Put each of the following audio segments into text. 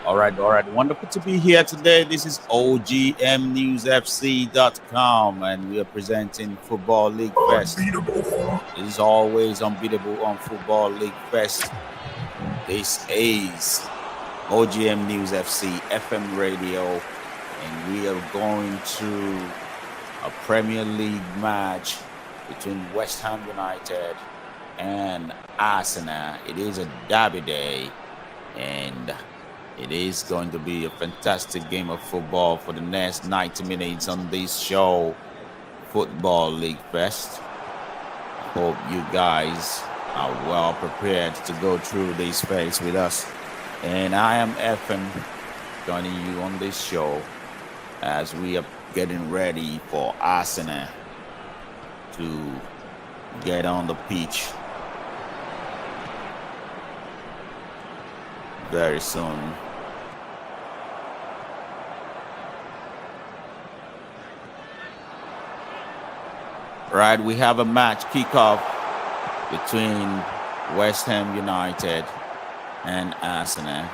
All right, all right. Wonderful to be here today. This is OGMNewsFC.com, and we are presenting Football League Fest. This is always unbeatable on Football League Fest. This is OGM News FC FM radio, and we are going to a Premier League match between West Ham United and Arsenal. It is a derby day, and it is going to be a fantastic game of football for the next 90 minutes on this show, Football League Fest. I hope you guys are well prepared to go through this phase with us. And I am FM joining you on this show as we are getting ready for Arsenal to get on the pitch very soon. Right, we have a match kickoff between West Ham United and Arsenal.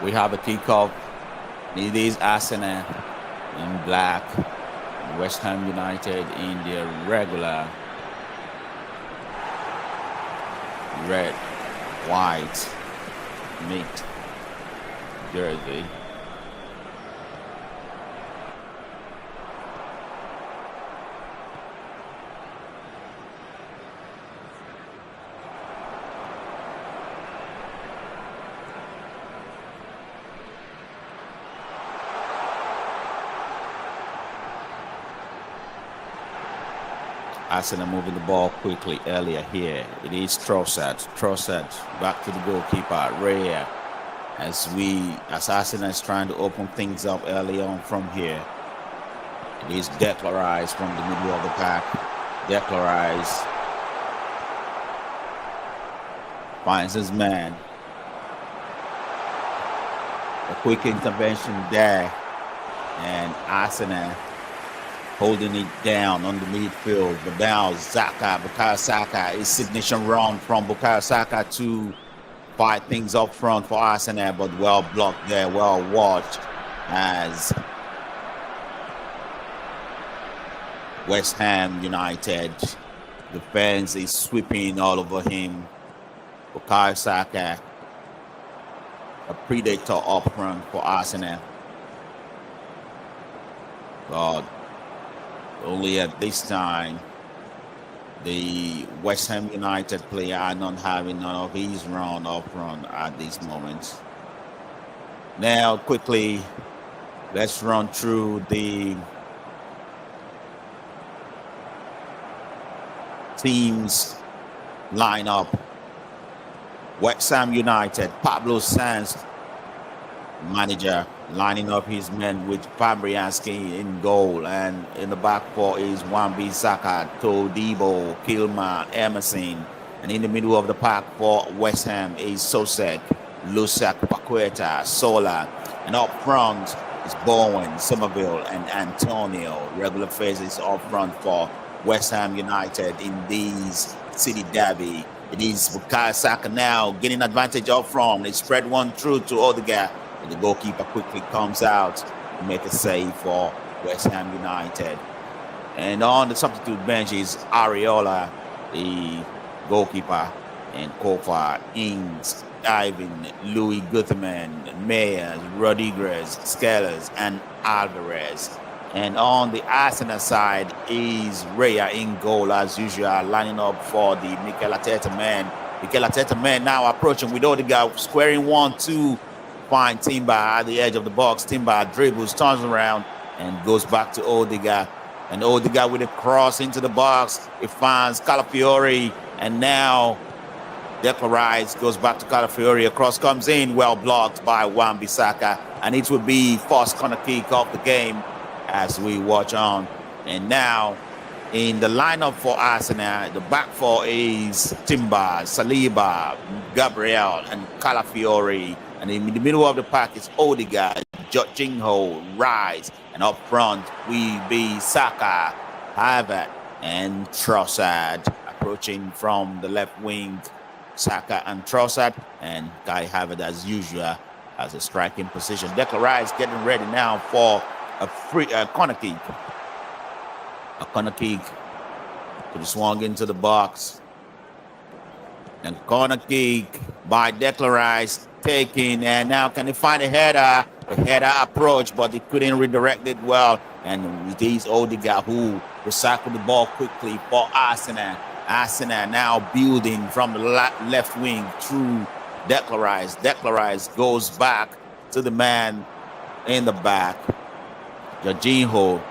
We have a kickoff. It is Arsenal in black, West Ham United in their regular red, white, mixed jersey. Arsenal moving the ball quickly earlier here. It is Trossard. Trossard back to the goalkeeper, Raya. As Arsenal is trying to open things up early on from here. It is Declan Rice from the middle of the pack. Declan Rice finds his man. A quick intervention there. And Arsenal holding it down on the midfield. But now Bukayo Saka, his signature run from Bukayo Saka to fight things up front for Arsenal, but well blocked there, well watched as West Ham United defense is sweeping all over him. Bukayo Saka, a predator up front for Arsenal. But only at this time, the West Ham United player are not having none of his run up front at this moment. Now, quickly, let's run through the team's lineup. West Ham United, Pablo Sanz, manager, lining up his men with Fabianski in goal, and in the back four is Wan-Bissaka, Todibo, Kilman, Emerson, and in the middle of the pack for West Ham is Sosek, Lusak, Paqueta, Sola, and up front is Bowen, Somerville, and Antonio. Regular faces up front for West Ham United in these city derby. It is Bukayo Saka now getting advantage up front. They spread one through to Odegaard. The goalkeeper quickly comes out to make a save for West Ham United. And on the substitute bench is Areola, the goalkeeper, and Kofa, Ings, Ivan, Louis Gutherman, Meyers, Rodriguez, Scalers, and Alvarez. And on the Arsenal side is Raya in goal as usual, lining up for the Mikel Arteta man. Mikel Arteta man now approaching with Odegaard, squaring 1-2. Find Timber at the edge of the box. Timber dribbles, turns around, and goes back to Odegaard. And Odegaard with a cross into the box. It finds Calafiori, and now Declan Rice goes back to Calafiori. A cross comes in, well blocked by Wan-Bissaka. and it will be first corner kick of the game as we watch on. And now in the lineup for Arsenal, the back four is Timber, Saliba, Gabriel, and Calafiori. And in the middle of the pack is Odegaard, Jorginho, Rice, and up front will be Saka, Havertz, and Trossard. Approaching from the left wing, Saka and Trossard, and Kai Havertz as usual as a striking position. Declan Rice getting ready now for a corner kick. A corner kick to the swung into the box. And corner kick by Declan Rice taking, and now can he find a header? A header approach, but he couldn't redirect it well. And it is Odegaard who recycled the ball quickly for Arsenal. Arsenal now building from the left wing through Declan Rice. Declan Rice goes back to the man in the back. Jorginho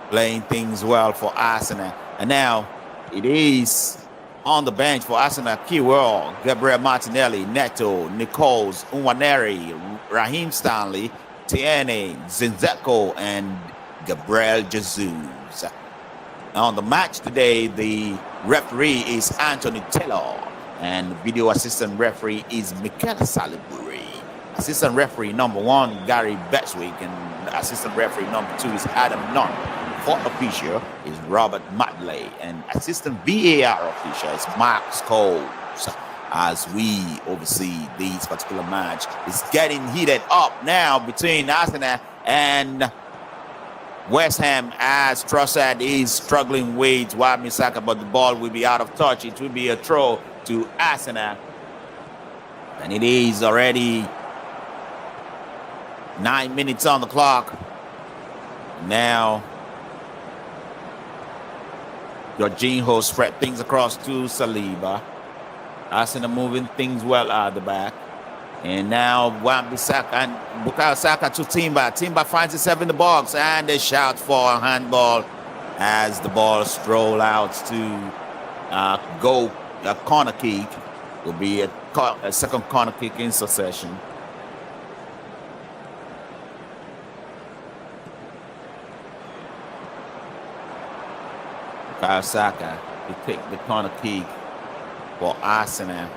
playing things well for Arsenal. And now it is on the bench for Arsenal: Chilwell, Gabriel Martinelli, Neto, Nichols, Nwaneri, Raheem Stanley, Tierney, Zinchenko, and Gabriel Jesus. On the match today, the referee is Anthony Taylor, and video assistant referee is Mikel Salisbury. Assistant referee number 1, Gary Bestwick, and assistant referee number 2 is Adam Nunn. Fourth official is Robert Madley, and assistant VAR official is Mark Scholes. As we oversee this particular match, it's getting heated up now between Arsenal and West Ham, as Trossard is struggling with Wan-Bissaka, but the ball will be out of touch. It will be a throw to Arsenal, and it is already 9 minutes on the clock. Now Jorginho spread things across to Saliba. Arsenal moving things well out of the back. And now Wan-Bissaka and Bukayo Saka to Timber. Timber finds himself in the box, and they shout for a handball as the ball stroll out to go a corner kick. Will be a second corner kick in succession. Bukayo Saka to take the corner kick for Arsenal.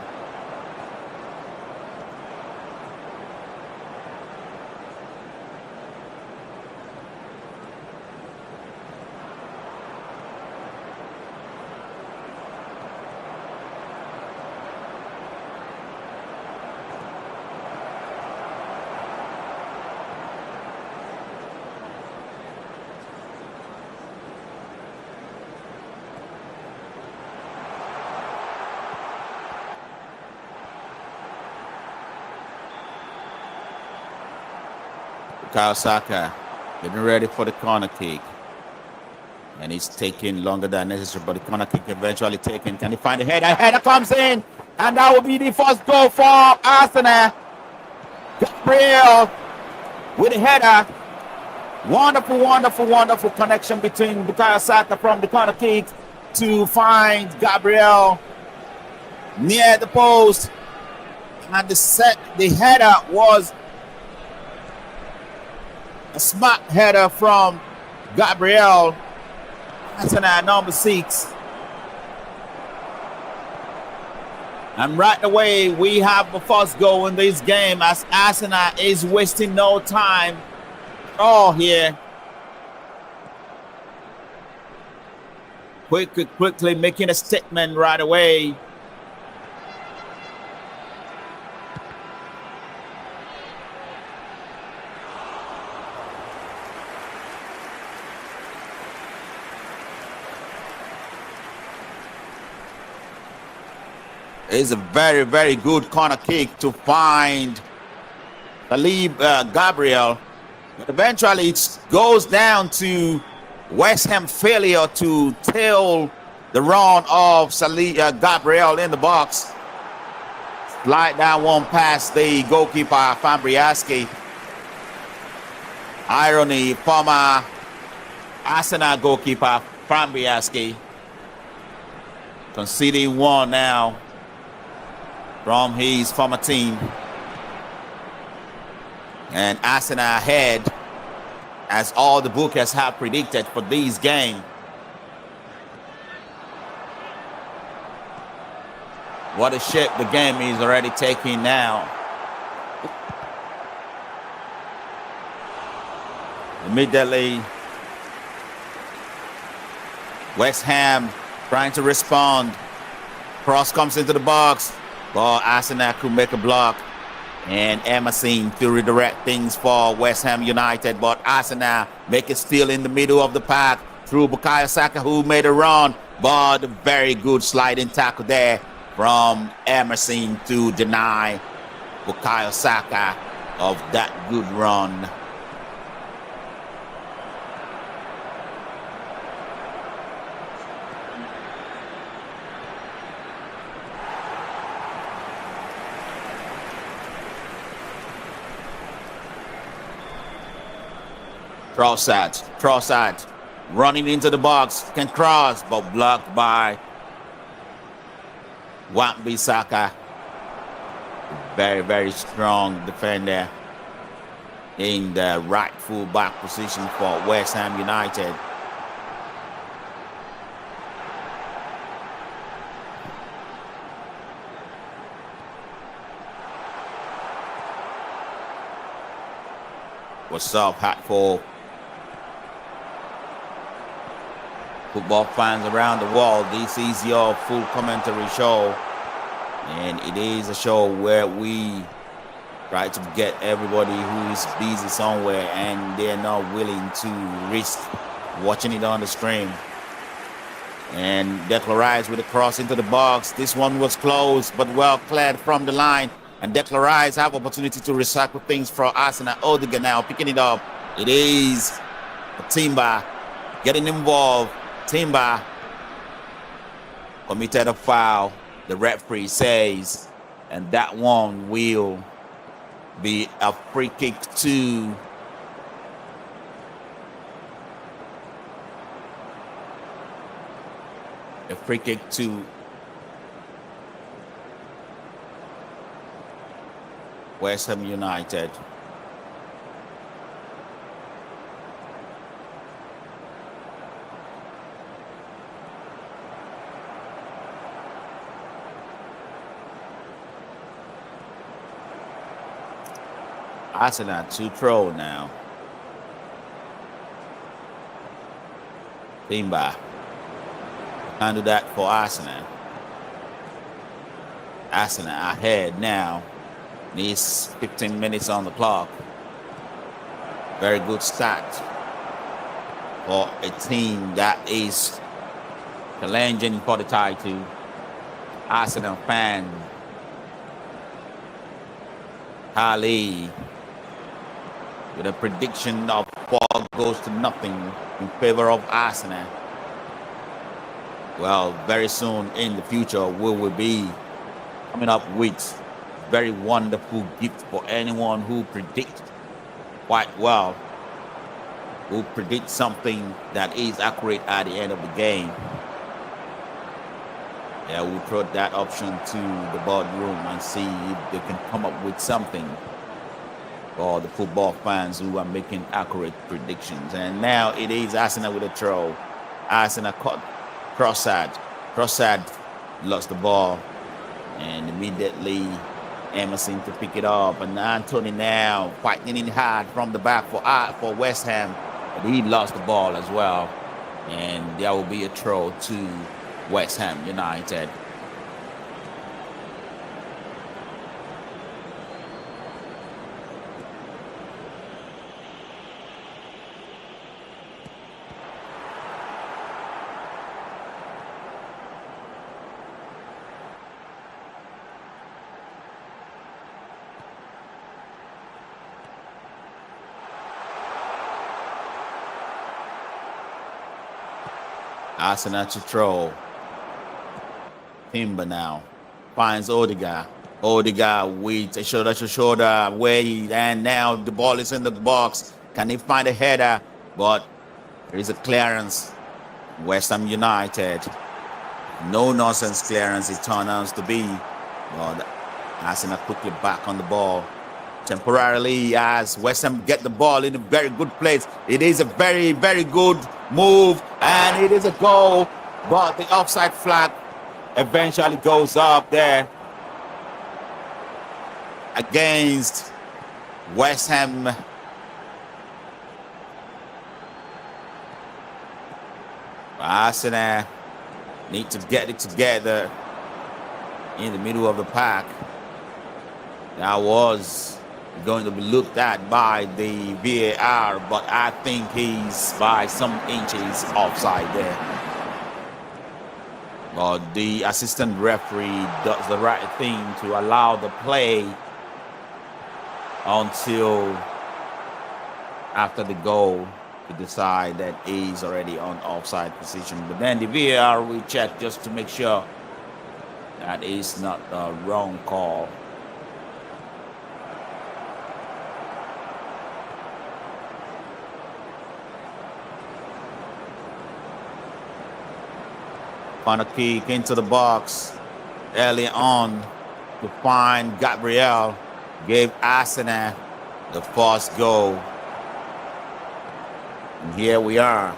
Bukayo Saka getting ready for the corner kick, and he's taking longer than necessary, but the corner kick eventually taken. Can he find the header? Header comes in, and that will be the first goal for Arsenal. Gabriel with the header. Wonderful, wonderful, wonderful connection between Bukayo Saka from the corner kick to find Gabriel near the post, and the header was a smart header from Gabriel, Arsenal number 6. And right away, we have the first goal in this game as Arsenal is wasting no time at all here. Quickly making a statement right away. It's a very, very good corner kick to find Gabriel. But eventually it goes down to West Ham failure to tail the run of Gabriel in the box. Slide down one past the goalkeeper, Fabriaski. Irony, former Arsenal goalkeeper, Fabriaski, conceding one now from his former team. And Arsenal ahead, as all the bookers have predicted for this game. What a shape the game is already taking now. Immediately, West Ham trying to respond. Cross comes into the box. But Arsenal could make a block. And Emerson to redirect things for West Ham United. But Arsenal make it still in the middle of the pack through Bukayo Saka, who made a run. But a very good sliding tackle there from Emerson to deny Bukayo Saka of that good run. Trossard running into the box, can cross, but blocked by Wan-Bissaka. Very, very strong defender in the right full back position for West Ham United. What's up, Hatful? Football fans around the world, this is your full commentary show, and it is a show where we try to get everybody who is busy somewhere and they're not willing to risk watching it on the stream. And Declan Rice with a cross into the box. This one was close but well cleared from the line, and Declan Rice have opportunity to recycle things for Arsenal. Odegaard now picking it up. It is Timber getting involved. Timber committed a foul, the referee says, and that one will be a free kick to West Ham United. Arsenal to throw now. Timber can do that for Arsenal. Arsenal ahead now. Needs 15 minutes on the clock. Very good start for a team that is challenging for the title. Arsenal fan Ali with a prediction of 4-0 in favor of Arsenal. Well, very soon in the future, we will be coming up with very wonderful gift for anyone who predicts quite well, who predicts something that is accurate at the end of the game. Yeah, we'll throw that option to the boardroom and see if they can come up with something for the football fans who are making accurate predictions. And now it is Arsenal with a throw. Arsenal caught Trossard lost the ball, and immediately Emerson to pick it up. And Anthony now fighting in hard from the back for West Ham, but he lost the ball as well. And there will be a throw to West Ham United. Arsenal to throw. Timber now finds Odegaard. Odegaard with a shoulder-to-shoulder way, and now the ball is in the box. Can he find a header? But there is a clearance. West Ham United. No-nonsense clearance it turns out to be. But Arsenal quickly back on the ball. temporarily as West Ham get the ball in a very good place. It is a very, very good move, and it is a goal, but the offside flag eventually goes up there against West Ham. Arsenal need to get it together in the middle of the pack. That was going to be looked at by the VAR, but I think he's by some inches offside there. But the assistant referee does the right thing to allow the play until after the goal to decide that he's already on offside position. But then the VAR will check just to make sure that is not the wrong call. Final kick into the box early on to find Gabriel, gave Arsenal the first goal. And here we are.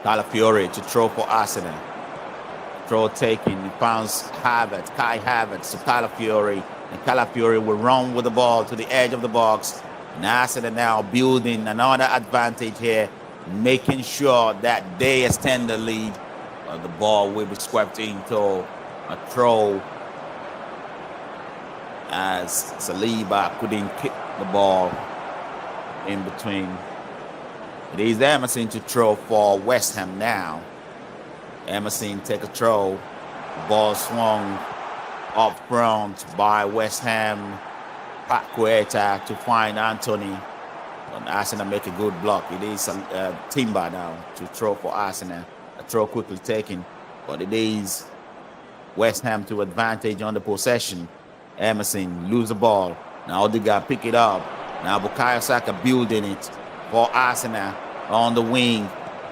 Calafiori to throw for Arsenal. Throw taken. He finds Havertz, Kai Havertz to Calafiori. And Calafiori will run with the ball to the edge of the box. And Arsenal now building another advantage here, making sure that they extend the lead. The ball will be swept into a throw as Saliba couldn't kick the ball in between. It is Emerson to throw for West Ham now. Emerson take a throw. Ball swung up front by West Ham. Paqueta to find Anthony. And Arsenal make a good block. It is Timber now to throw for Arsenal. A throw quickly taken. But it is West Ham to advantage on the possession. Emerson lose the ball. Now Odegaard pick it up. Now Bukayo Saka building it for Arsenal on the wing.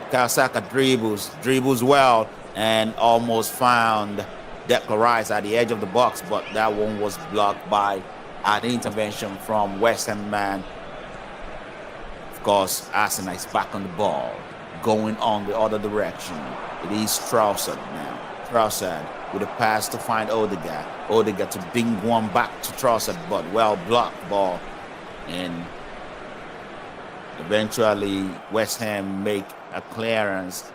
Bukayo Saka dribbles well, and almost found Declan Rice at the edge of the box, but that one was blocked by an intervention from West Ham man. Of course, Arsenal is back on the ball, going on the other direction. It is Trossard now. Trossard with a pass to find Odegaard. Odegaard to ding one back to Trossard, but well blocked ball. And eventually West Ham make a clearance,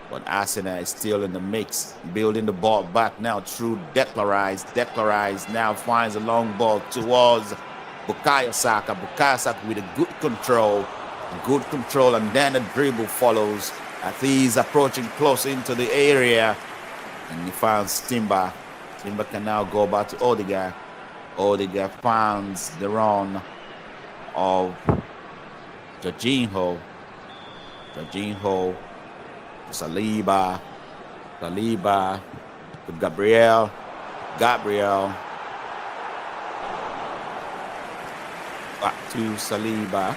but Arsenal is still in the mix, building the ball back now through Declan Rice. Declan Rice now finds a long ball towards Bukayo Saka. Bukayo Saka with a good control, and then a dribble follows as he's approaching close into the area, and he finds Timber. Timber can now go back to Odegaard. Odegaard finds the run of Jorginho. Jorginho to Saliba. Saliba to Gabriel. Gabriel back to Saliba.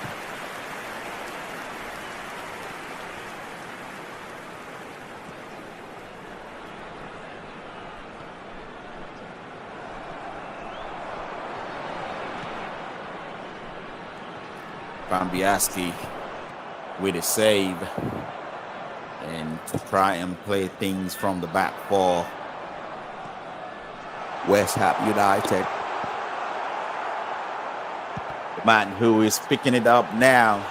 Fabianski with a save, and to try and play things from the back for West Ham United. The man who is picking it up now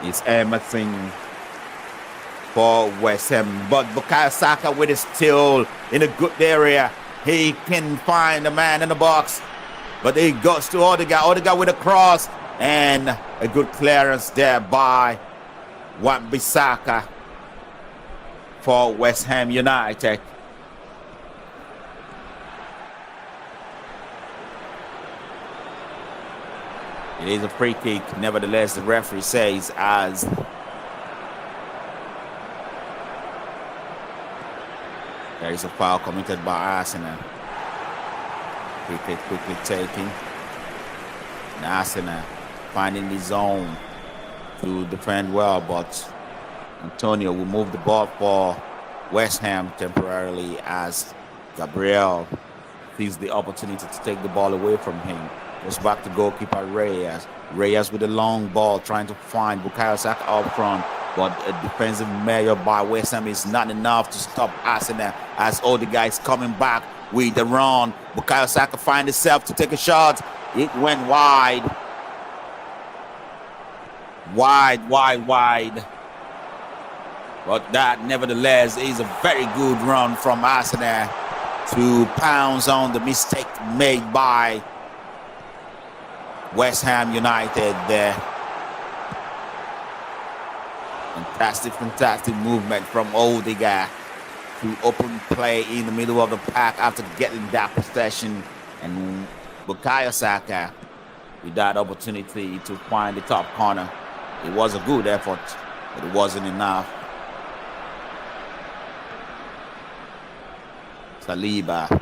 is Emerson for West Ham, but Bukayo Saka with it still in a good area. He can find the man in the box, but he goes to Odegaard. Odegaard with a cross, and a good clearance there by Wan-Bissaka for West Ham United. It is a free kick. Nevertheless, the referee says as there is a foul committed by Arsenal. Free kick quickly taken. And Arsenal finding the zone to defend well, but Antonio will move the ball for West Ham temporarily as Gabriel sees the opportunity to take the ball away from him. Goes back to goalkeeper Reyes. Reyes with a long ball trying to find Bukayo Saka up front, but a defensive measure by West Ham is not enough to stop Arsenal as all the guys coming back with the run. Bukayo Saka finds himself to take a shot. It went wide. Wide. But that, nevertheless, is a very good run from Arsenal to pounce on the mistake made by West Ham United there. Fantastic movement from Odegaard to open play in the middle of the pack after getting that possession. And Bukayo Saka with that opportunity to find the top corner. It was a good effort, but it wasn't enough. Saliba.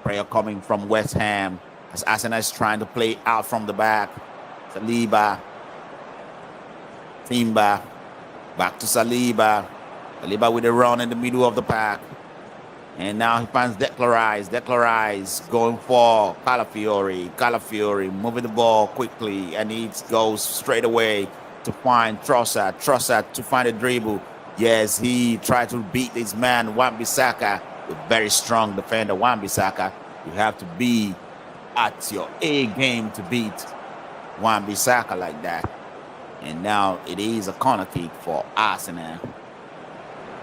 Prayer coming from West Ham as Arsenal is trying to play out from the back. Saliba. Timber. Back to Saliba. Saliba with a run in the middle of the pack. And now he finds Declan Rice. Declan Rice going for Calafiori. Calafiori moving the ball quickly, and he goes straight away to find Trossard. Trossard to find a dribble. Yes, he tried to beat his man, Wan-Bissaka, a very strong defender, Wan-Bissaka. You have to be at your A game to beat Wan-Bissaka like that. And now it is a corner kick for Arsenal.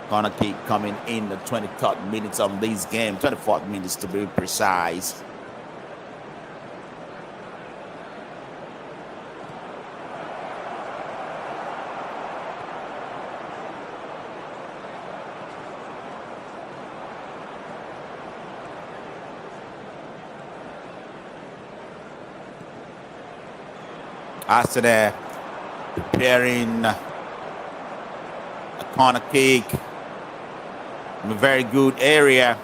Corner kick coming in the 23rd minutes of this game, 24th minutes to be precise. Arsenal preparing a corner kick in a very good area.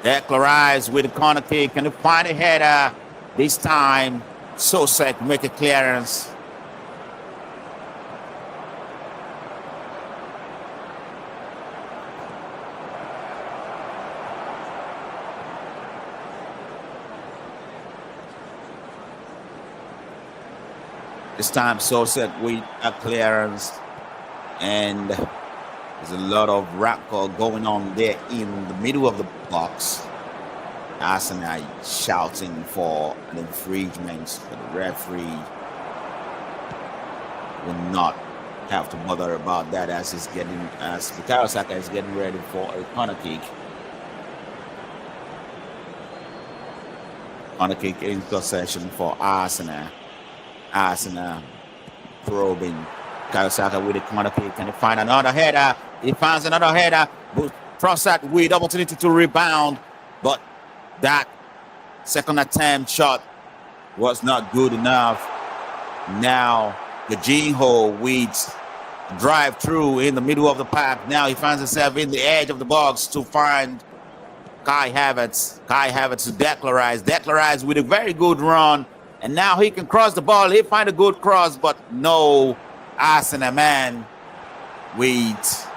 Declan Rice with a corner kick and the final header. This time, Sosek make a clearance. This time, Sosek with a clearance, and there's a lot of rapport going on there in the middle of the box. Arsenal shouting for an infringement, but the referee will not have to bother about that as Bukayo Saka is getting ready for a corner kick. Corner kick in possession for Arsenal. Arsenal probing Bukayo Saka with a corner kick. Can he find another header? He finds another header. Trossard with opportunity to rebound, but that second attempt shot was not good enough. Now Jorginho with drive through in the middle of the pack. Now he finds himself in the edge of the box to find Kai Havertz. Kai Havertz to Declan Rice. Declan Rice with a very good run. And now he can cross the ball. He find a good cross, but no Arsenal man with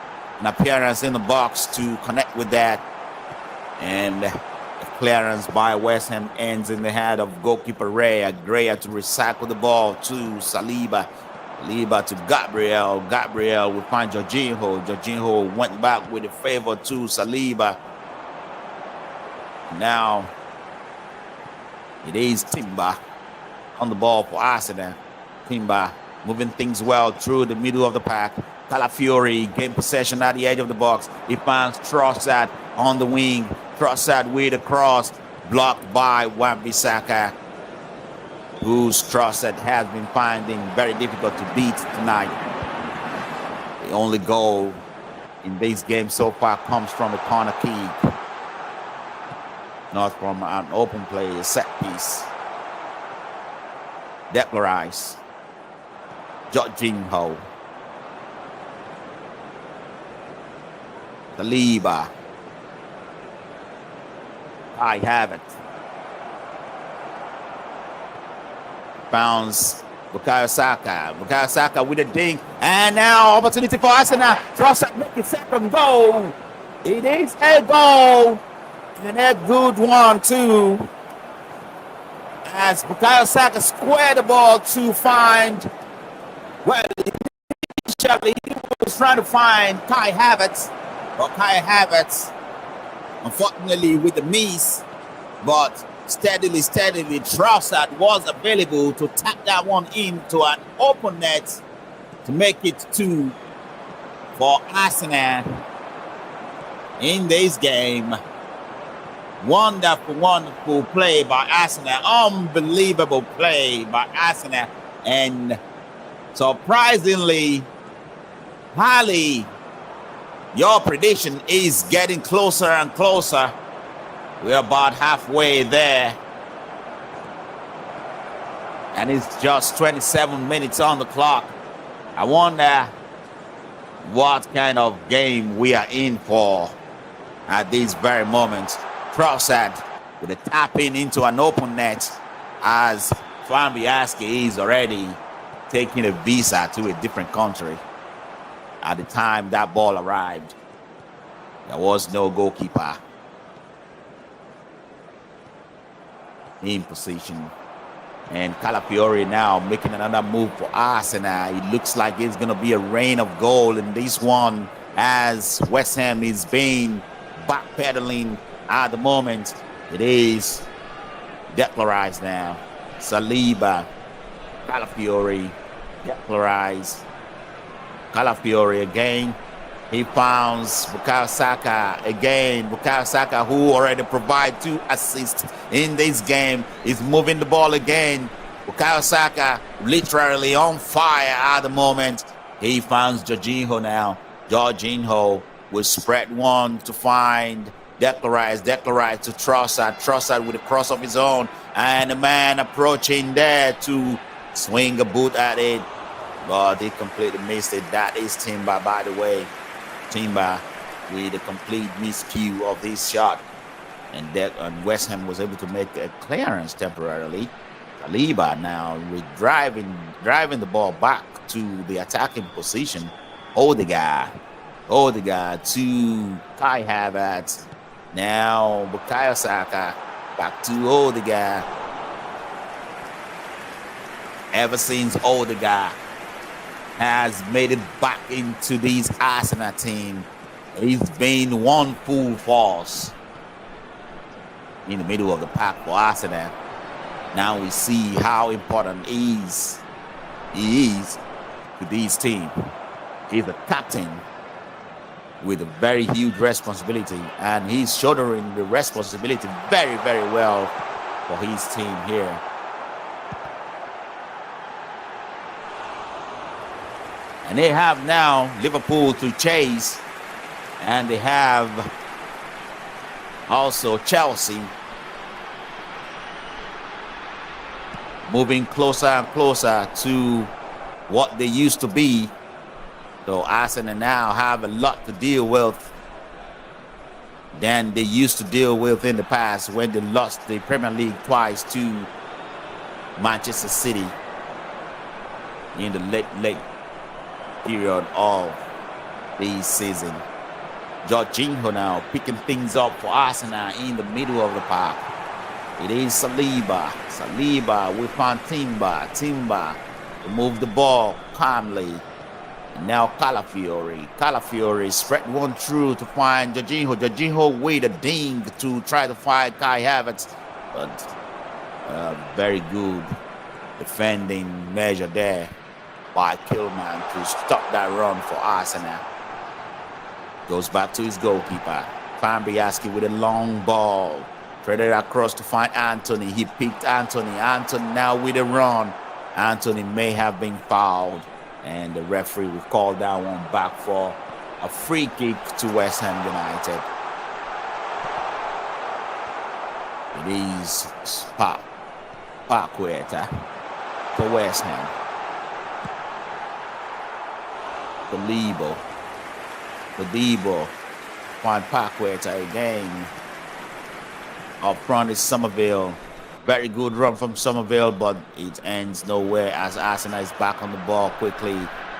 an appearance in the box to connect with that. And the clearance by West Ham ends in the hand of goalkeeper Ray. Gray to recycle the ball to Saliba. Saliba to Gabriel. Gabriel will find Jorginho. Jorginho went back with a favor to Saliba. Now it is Timber on the ball for Arsenal. Timber moving things well through the middle of the pack. Calafiori gain possession at the edge of the box. He finds Trossard on the wing. Trossard with a cross blocked by Wan-Bissaka, whose Trossard has been finding very difficult to beat tonight. The only goal in this game so far comes from a corner kick, not from an open play, a set piece. Declan Rice, Jorginho, Saliba, I have it. Bounce. Bukayo Saka. Bukayo Saka with a dink. And now opportunity for Arsenal. Trossard make the second goal. It is a goal. And a good one too. As Bukayo Saka squared the ball to find, well, initially he was trying to find Kai Havertz. But Kai Havertz, unfortunately with the miss, but steadily, Trossard was available to tap that one into an open net to make it 2 for Arsenal in this game. Wonderful play by Arsenal. Unbelievable play by Arsenal. And surprisingly, Harley, your prediction is getting closer and closer. We're about halfway there. And it's just 27 minutes on the clock. I wonder what kind of game we are in for at this very moment. Trossard with a tapping into an open net as Fabianski is already taking a visa to a different country. At the time that ball arrived, there was no goalkeeper in position. And Calafiori now making another move for Arsenal. It looks like it's going to be a rain of goal in this one as West Ham is being backpedaling at the moment. It is declarized now. Saliba, Calafiori, declarized. Calafiori again. He finds Bukayo Saka again. Bukayo Saka, who already provided 2 assists in this game, is moving the ball again. Bukayo Saka literally on fire at the moment. He finds Jorginho now. Jorginho will spread one to find Declarize to Trossard. Trossard with a cross of his own. And the man approaching there to swing a boot at it. But he completely missed it. That is Timber, by the way. Timber with a complete miscue of this shot. And West Ham was able to make a clearance temporarily. Saliba now with driving the ball back to the attacking position. Odegaard to Kai Havertz. Now Bukayo Saka back to Odegaard. Ever since Odegaard has made it back into this Arsenal team, he's been one full force in the middle of the pack for Arsenal. Now we see how important he is to this team. He's a captain with a very huge responsibility, and he's shouldering the responsibility very, very well for his team here. And they have now Liverpool to chase, and they have also Chelsea moving closer and closer to what they used to be. So Arsenal now have a lot to deal with than they used to deal with in the past when they lost the Premier League twice to Manchester City in the late period of the season. Jorginho now picking things up for Arsenal in the middle of the park. It is Saliba with Timber to move the ball calmly. And now Calafiori spread one through to find Jorginho with a ding to try to find Kai Havertz, but very good defending measure there by Kilman to stop that run for Arsenal. Goes back to his goalkeeper. Fabianski with a long ball. Threaded across to find Anthony. He picked Anthony. Anthony now with a run. Anthony may have been fouled. And the referee will call that one back for a free kick to West Ham United. It is Paqueta for West Ham. Debo find Paqueta again. Up front is Somerville. Very good run from Somerville, but it ends nowhere as Arsenal is back on the ball quickly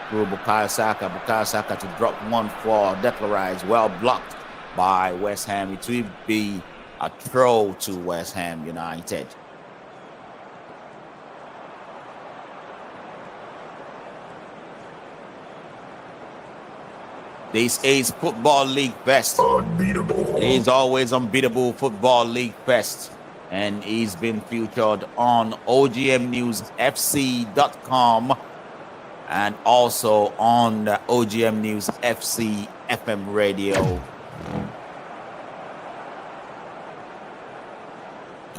through Bukayo Saka. Bukayo Saka to drop one for Declan Rice. Well blocked by West Ham. It will be a throw to West Ham United. This is Football League Fest. Unbeatable. It is always unbeatable Football League Fest. And he's been featured on OGMNewsFC.com and also on the OGM News FC FM radio.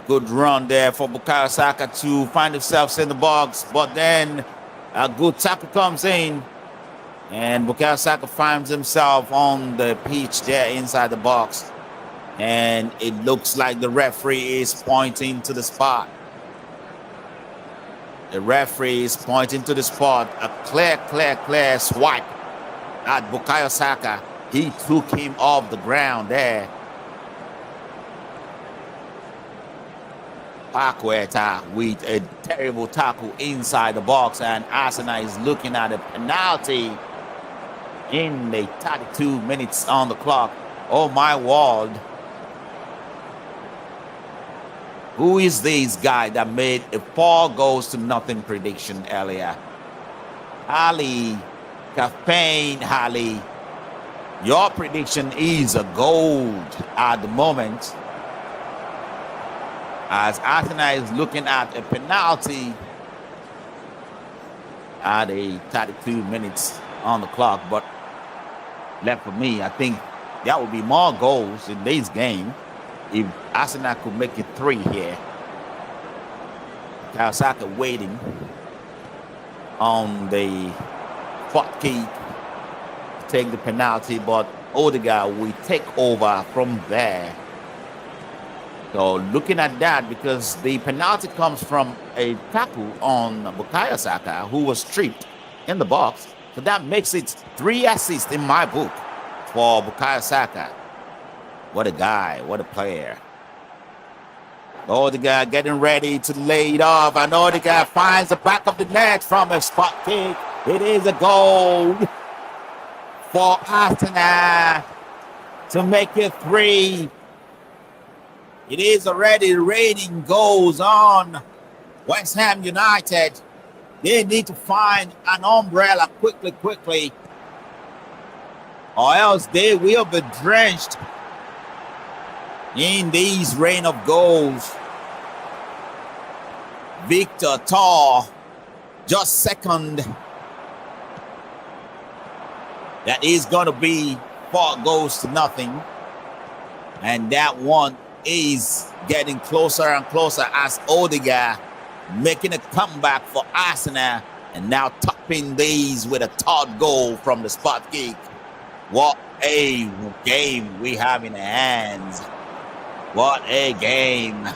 Good run there for Bukayo Saka to find himself in the box, but then a good tackle comes in. And Bukayo Saka finds himself on the pitch there inside the box. And it looks like the referee is pointing to the spot. The referee is pointing to the spot. A clear swipe at Bukayo Saka. He took him off the ground there. Paqueta with a terrible tackle inside the box. And Arsenal is looking at a penalty in the 32 minutes on the clock. Oh my word. Who is this guy that made a 4-0 prediction earlier? Ali, Caffeine Ali. Your prediction is a gold at the moment. As Arsenal is looking at a penalty at a 32 minutes on the clock, but left for me, I think that would be more goals in this game if Arsenal could make it 3 here. Bukayo Saka waiting on the spot kick to take the penalty, but Odegaard will take over from there. So looking at that, because the penalty comes from a tackle on Bukayo Saka, who was stripped in the box. So that makes it 3 assists in my book for Bukayo Saka. What a guy, what a player. Odegaard getting ready to lay it off, and Odegaard finds the back of the net from a spot kick. It is a goal for Arsenal to make it 3. It is already raining goals on West Ham United. They need to find an umbrella quickly, or else they will be drenched in these rain of goals. Victor Tor, just second. That is going to be 4-0. And that one is getting closer and closer as Odegaard making a comeback for Arsenal and now topping these with a 3rd goal from the spot kick. What a game we have in the hands. What a game.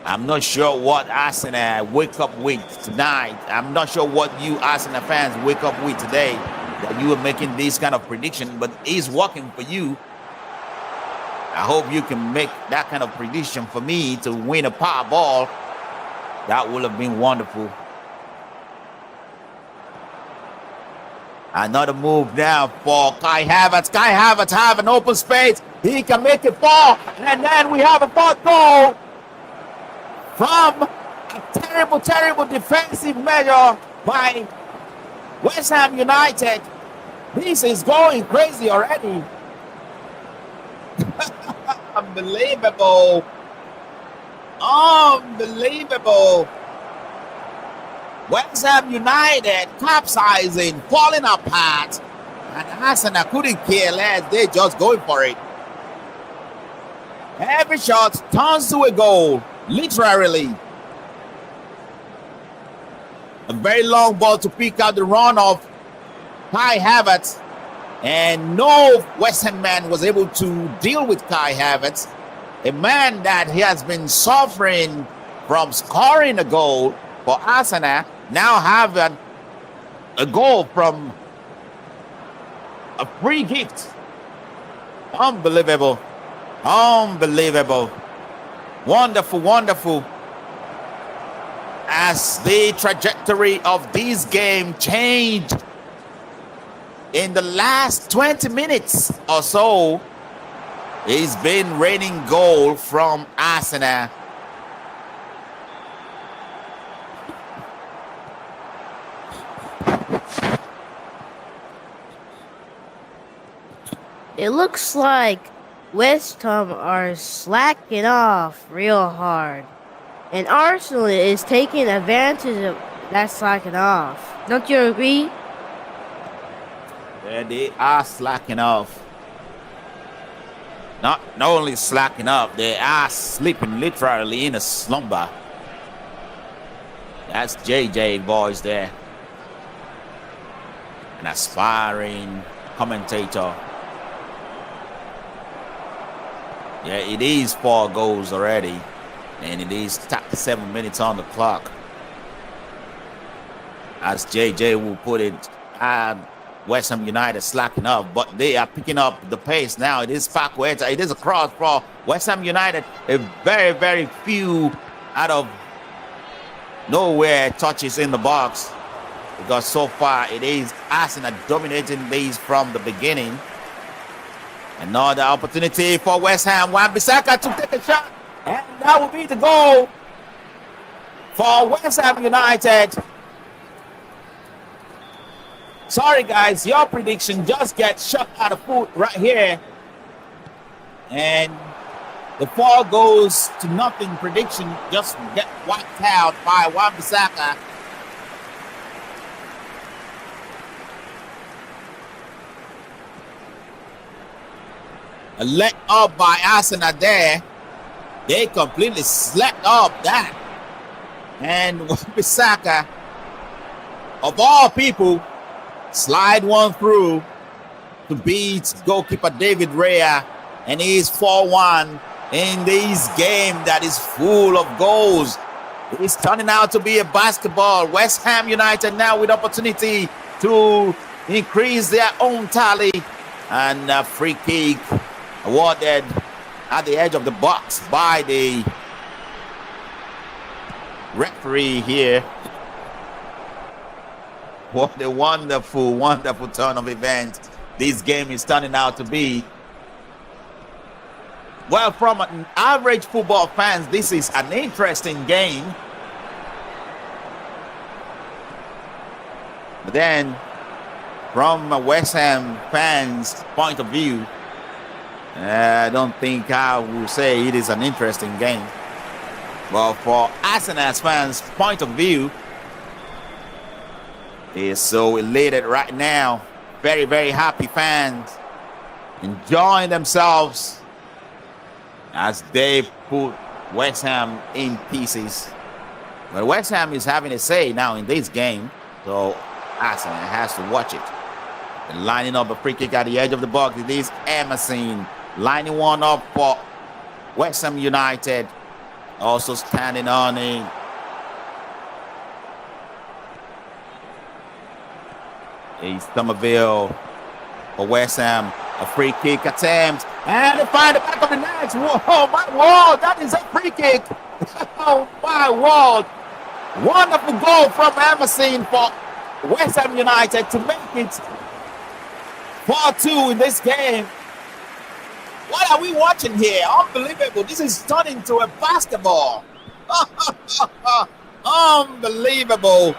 I'm not sure what Arsenal wake up with tonight. I'm not sure what you Arsenal fans wake up with today, that you are making this kind of prediction, but it's working for you. I hope you can make that kind of prediction for me to win a Powerball. That would have been wonderful. Another move now for Kai Havertz. Kai Havertz have an open space. He can make it 4. And then we have a 4th goal from a terrible defensive measure by West Ham United. This is going crazy already. Unbelievable. West Ham United capsizing, falling apart, and Arsenal couldn't care less. They just going for it. Every shot turns to a goal, literally. A very long ball to pick out the run of Kai Havertz, and no West Ham man was able to deal with Kai Havertz, a man that he has been suffering from scoring a goal for Arsenal, now have a goal from a free gift. Unbelievable. Wonderful, wonderful. As the trajectory of this game changed in the last 20 minutes or so, it's been raining goal from Arsenal. It looks like West Ham are slacking off real hard. And Arsenal is taking advantage of that slacking off. Don't you agree? Yeah, they are slacking off. Not only slacking up, they are sleeping literally in a slumber. That's JJ boys there. An aspiring commentator. Yeah, it is 4 goals already. And it is 7 minutes on the clock. As JJ will put it, West Ham United slacking up, but they are picking up the pace now. It is Paqueta. It is a cross for West Ham United. A very, very few out of nowhere touches in the box, because so far it is Arsenal dominating these from the beginning. Another opportunity for West Ham. Wan-Bissaka to take a shot, and that will be the goal for West Ham United. Sorry, guys, your prediction just gets shot out of foot right here. And the 4 goals to nothing prediction just get wiped out by Wan-Bissaka. A let up by Arsenal there. They completely slept up that. And Wan-Bissaka, of all people, slide one through to beat goalkeeper David Raya, and he's 4-1 in this game that is full of goals. It's turning out to be a basketball. West Ham United now with opportunity to increase their own tally, and a free kick awarded at the edge of the box by the referee here. What a wonderful, wonderful turn of events this game is turning out to be. Well, from an average football fans, this is an interesting game. But then, from a West Ham fans' point of view, I don't think I will say it is an interesting game. Well, for Arsenal's fans' point of view, they're so elated right now. Very, very happy fans, enjoying themselves as they put West Ham in pieces. But West Ham is having a say now in this game, so Arsenal has to watch it. And lining up a free kick at the edge of the box. It is Emerson lining one up for West Ham United. Also standing on it. It's Somerville for West Ham. A free kick attempt. And they find the back of the net. Whoa, my word. That is a free kick. Oh, my word. Wonderful goal from Emerson for West Ham United to make it 4-2 in this game. What are we watching here? Unbelievable. This is turning into a basketball. Unbelievable.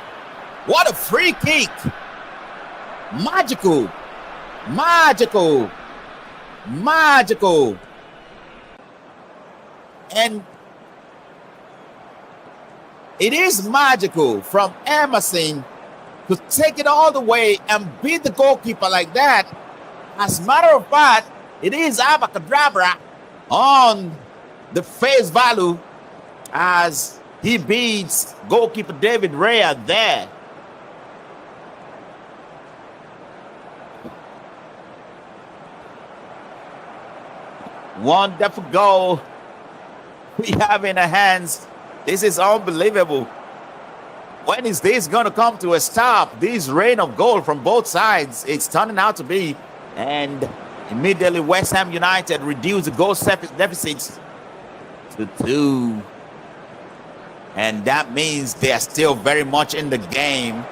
What a free kick. Magical. Magical. Magical. And it is magical from Emerson to take it all the way and beat the goalkeeper like that. As a matter of fact, it is Abacadabra on the face value as he beats goalkeeper David Raya there. Wonderful goal we have in our hands. This is unbelievable. When is this going to come to a stop? This rain of goal from both sides, it's turning out to be. And immediately West Ham United reduced the goal deficit 2-2. And that means they are still very much in the game.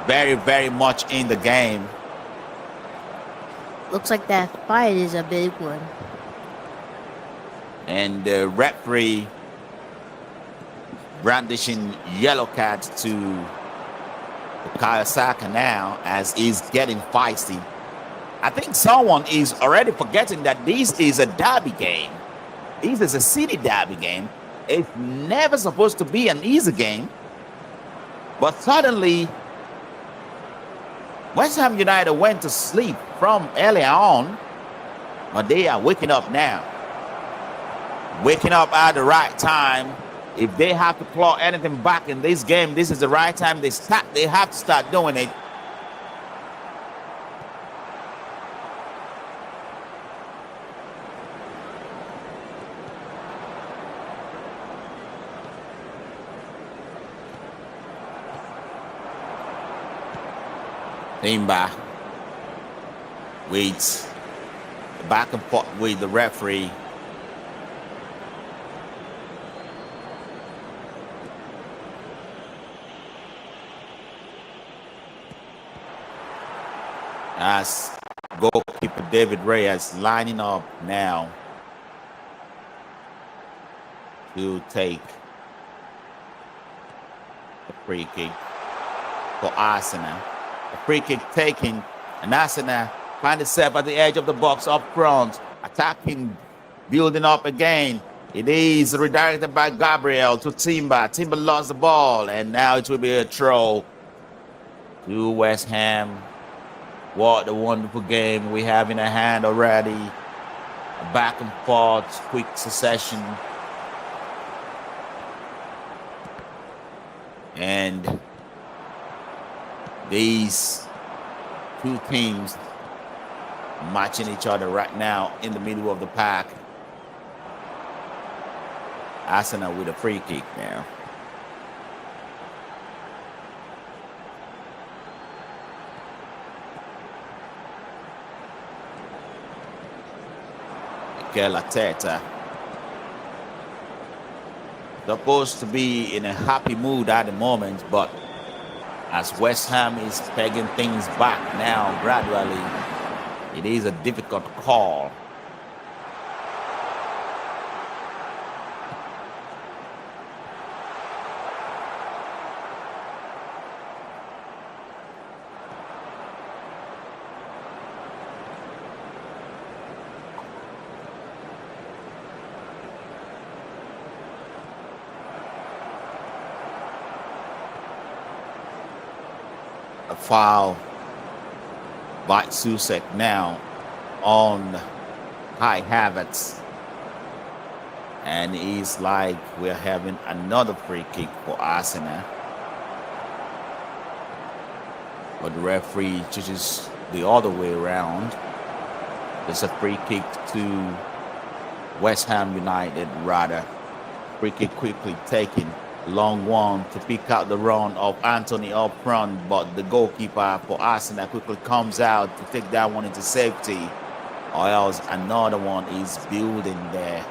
Very, very much in the game. Looks like that fight is a big one. And the referee brandishing yellow card to Bukayo Saka now as he's getting feisty. I think someone is already forgetting that this is a derby game. This is a city derby game. It's never supposed to be an easy game. But suddenly, West Ham United went to sleep from earlier on, but they are waking up now. Waking up at the right time. If they have to claw anything back in this game, this is the right time they have to start doing it. Timber waits back and forth with the referee. As goalkeeper David Reyes lining up now to take the free kick for Arsenal. A free kick taken, and Arsenal find itself at the edge of the box up front, attacking, building up again. It is redirected by Gabriel to Timber. Timber lost the ball, and now it will be a throw to West Ham. What a wonderful game we have in our hand already. A back and forth, quick succession. And these two teams matching each other right now in the middle of the pack. Arsenal with a free kick now. Mikel Arteta supposed to be in a happy mood at the moment, but as West Ham is pegging things back now gradually, it is a difficult call. A foul by Soucek now on Kai Havertz. And it's like we're having another free kick for Arsenal. But the referee chooses the other way around. It's a free kick to West Ham United rather. Free kick quickly taken. Long one to pick out the run of Anthony up front, but the goalkeeper for Arsenal quickly comes out to take that one into safety, or else another one is building there.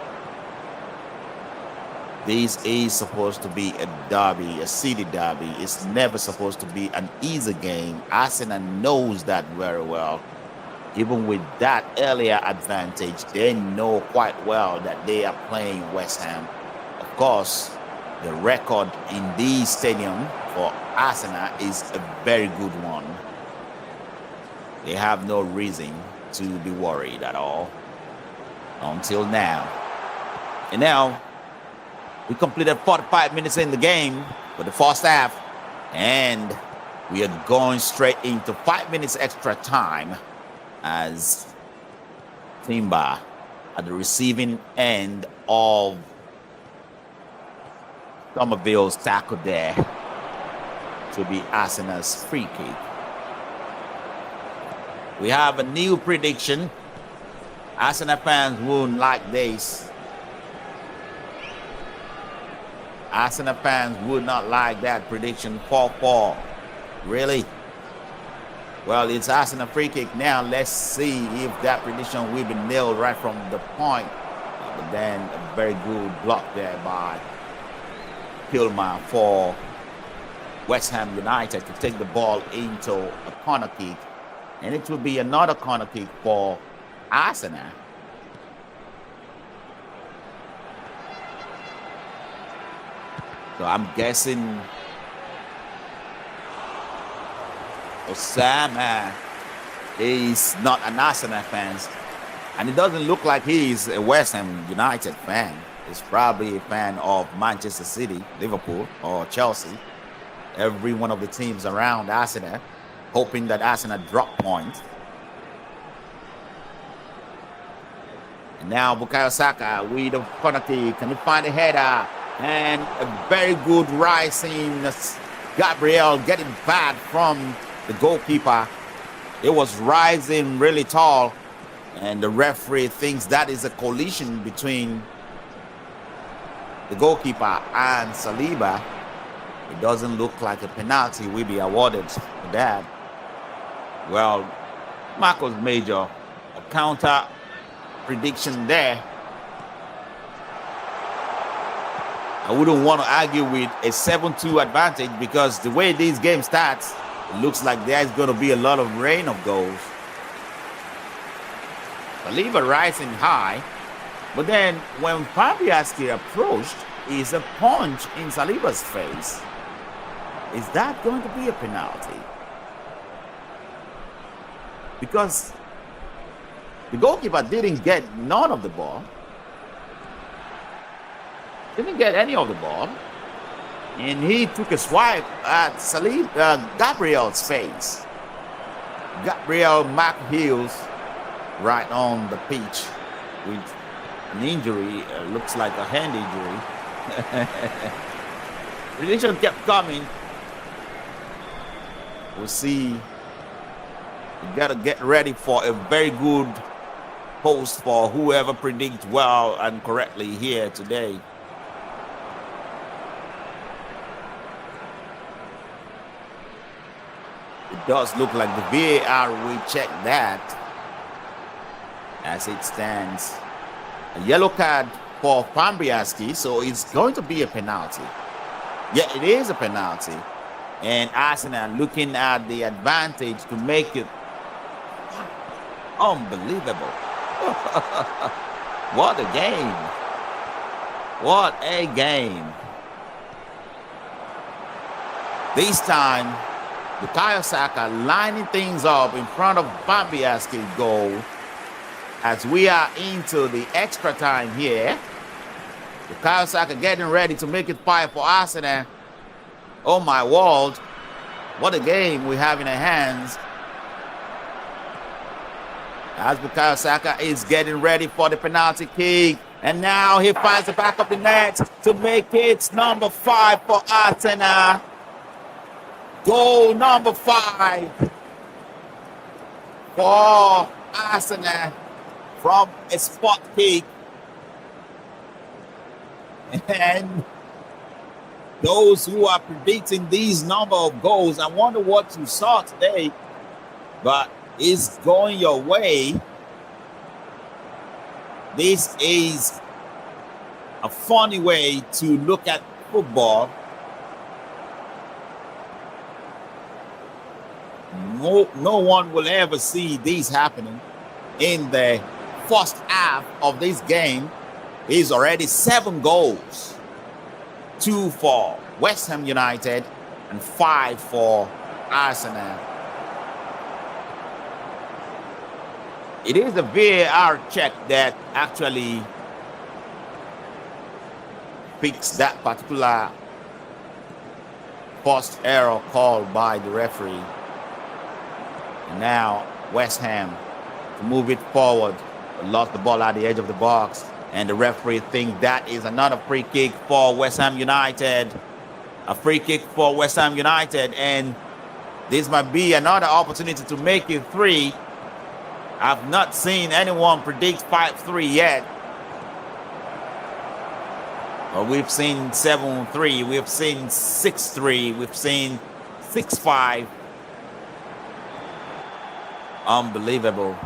This is supposed to be a derby, a city derby. It's never supposed to be an easy game. Arsenal knows that very well. Even with that earlier advantage, they know quite well that they are playing West Ham. Of course, the record in this stadium for Arsenal is a very good one. They have no reason to be worried at all until now. And now, we completed 45 minutes in the game for the first half, and we are going straight into 5 minutes extra time as Timber at the receiving end of Somerville's tackle there to be Arsenal's free kick. We have a new prediction. Arsenal fans won't like this. Arsenal fans would not like that prediction. 4-4. Really? Well, it's Arsenal free kick now. Let's see if that prediction will be nailed right from the point. But then a very good block there by Kilmer for West Ham United to take the ball into a corner kick. And it will be another corner kick for Arsenal. So I'm guessing Osama is not an Arsenal fan. And it doesn't look like he's a West Ham United fan. He's probably a fan of Manchester City, Liverpool, or Chelsea. Every one of the teams around Arsenal, hoping that Arsenal drop points. And now Bukayo Saka with the corner kick. Can he find a header? And a very good rising Gabriel getting bad from the goalkeeper. It was rising really tall. And the referee thinks that is a collision between the goalkeeper and Saliba. It doesn't look like a penalty will be awarded for that. Well, Marcus Major, a counter prediction there. I wouldn't want to argue with a 7-2 advantage because the way this game starts, it looks like there's going to be a lot of rain of goals. Saliba rising high, but then when Fabianski approached, is a punch in Saliba's face. Is that going to be a penalty? Because the goalkeeper didn't get none of the ball. Didn't get any of the ball. And he took a swipe at Gabriel's face. Gabriel Mac Hills right on the pitch with an injury. Looks like a hand injury. Prediction kept coming. We'll see. You got to get ready for a very good post for whoever predicts well and correctly here today. It does look like the VAR will check that as it stands. A yellow card for Fabianski, so it's going to be a penalty. Yeah, it is a penalty. And Arsenal looking at the advantage to make it unbelievable. What a game. What a game. This time, Bukayo Saka lining things up in front of Fabianski's goal as we are into the extra time here. Bukayo Saka getting ready to make it 5 for Arsenal. Oh my world, what a game we have in our hands. As Bukayo Saka is getting ready for the penalty kick. And now he finds the back of the net to make it number 5 for Arsenal. Goal number 5 for Arsenal from a spot kick. And those who are predicting these number of goals, I wonder what you saw today, but it's going your way. This is a funny way to look at football. No one will ever see this happening. In the first half of this game, is already 7 goals. 2 for West Ham United and 5 for Arsenal. It is the VAR check that actually fixed that particular first error called by the referee. And now West Ham to move it forward, lost the ball at the edge of the box. And the referee thinks that is another free kick for West Ham United. A free kick for West Ham United. And this might be another opportunity to make it 3. I've not seen anyone predict 5-3 yet. But we've seen 7-3. We've seen 6-3. We've seen 6-5. Unbelievable.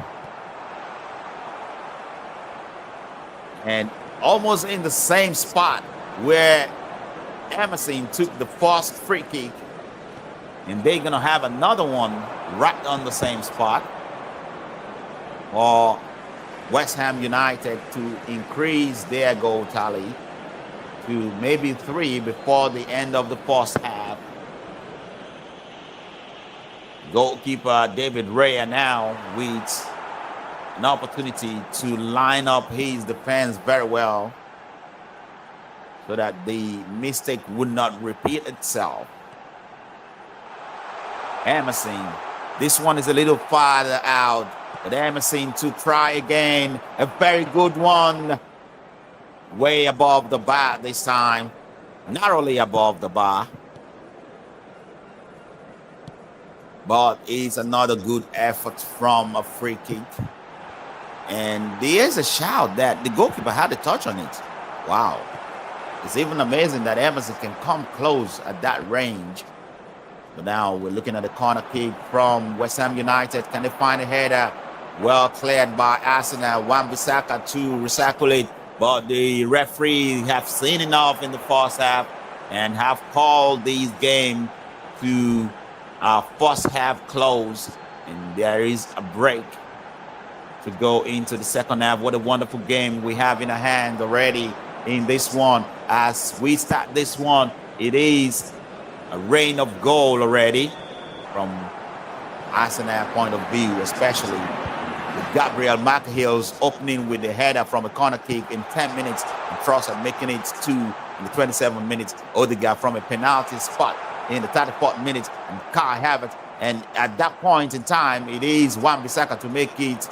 And almost in the same spot where Emerson took the first free kick, and they're gonna have another one right on the same spot for West Ham United to increase their goal tally to maybe 3 before the end of the first half. Goalkeeper David Raya now with an opportunity to line up his defense very well so that the mistake would not repeat itself. Emerson, this one is a little farther out, but Emerson to try again. A very good one. Way above the bar this time, narrowly above the bar. But it's another good effort from a free kick. And there's a shout that the goalkeeper had a touch on it. Wow. It's even amazing that Emerson can come close at that range. But now we're looking at the corner kick from West Ham United. Can they find a header? Well cleared by Arsenal. Wan-Bissaka to recycle it. But the referee have seen enough in the first half and have called this game to first half close. And there is a break to go into the second half. What a wonderful game we have in our hand already in this one. As we start this one, it is a rain of goal already from Arsenal point of view, especially with Gabriel Maghill's opening with the header from a corner kick in 10 minutes, and Trossard making it 2 in the 27 minutes. Odegaard from a penalty spot in the 34th minute, and Kai Havertz. And at that point in time, it is Wan-Bissaka to make it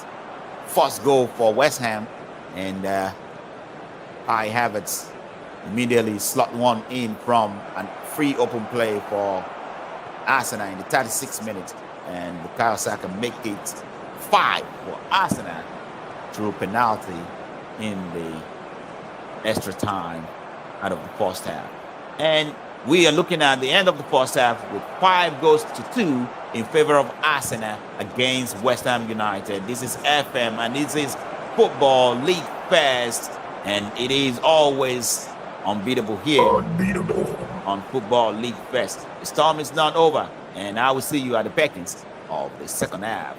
first goal for West Ham, and Kai Havertz immediately slot one in from a free open play for Arsenal in the 36th minute, and Bukayo Saka make it 5 for Arsenal through penalty in the extra time out of the first half. And we are looking at the end of the first half with 5 goals to 2 in favor of Arsenal against West Ham United. This is FM, and this is Football League Fest, and it is always unbeatable here on Football League Fest. The storm is not over, and I will see you at the beckons of the second half.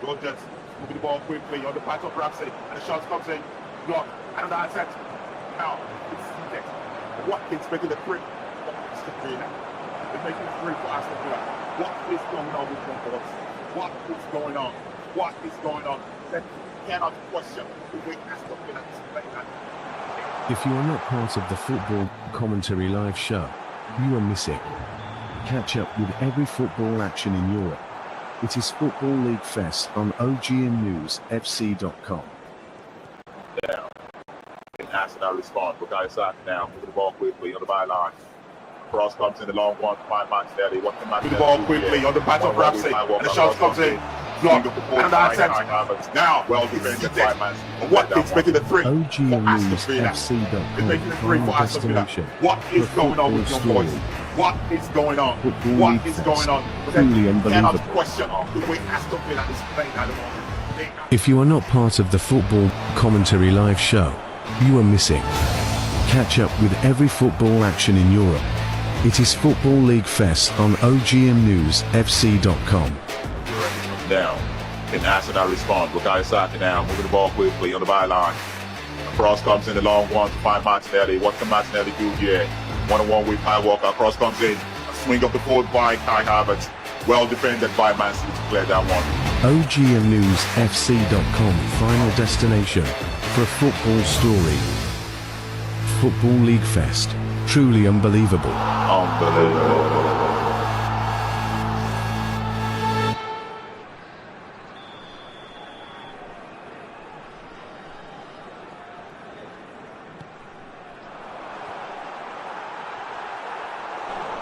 Rogers moving the ball quickly on the pass of Ramsey, and the shot comes in. Block, and the set. Now, it's next. Watkins making the three. They're making the three for Aston Villa. What is going on with them boys? What is going on? What is going on? That cannot question the way Aston Villa is playing that. If you are not part of the Football Commentary Live show, you are missing. Catch up with every football action in Europe. It is Football League Fest on OGNNewsFC.com. Now, and Arsenal respond. Bukayo Saka now moving the ball quickly on the byline. Cross comes in the long one to find Martinelli. What can Martinelli do? The ball quickly on the pass of Ramsey, and the shot comes in. Block, and the set. Now, well defended by Man City. Watkins making the three. OGNNewsFC.com. Making the three for Aston Villa. What is going on with your boys? What is going on? What is going on? Truly unbelievable. Question the way Aston Villa is playing at the moment. If you are not part of the Football Commentary Live show, you are missing. Catch up with every football action in Europe. It is Football League Fest on OGNNewsFC.com. Down. And Arsenal respond. Bukayo Saka now moving the ball quickly on the byline. Cross comes in the long one to find Martinelli. What can Martinelli do here? 1-on-1 with Kyle Walker. Cross comes in. A swing of the forward by Kai Havertz. Well defended by Man City to clear that one. OGNNewsFC.com, final destination for a football story. Football League Fest. Truly unbelievable. Unbelievable.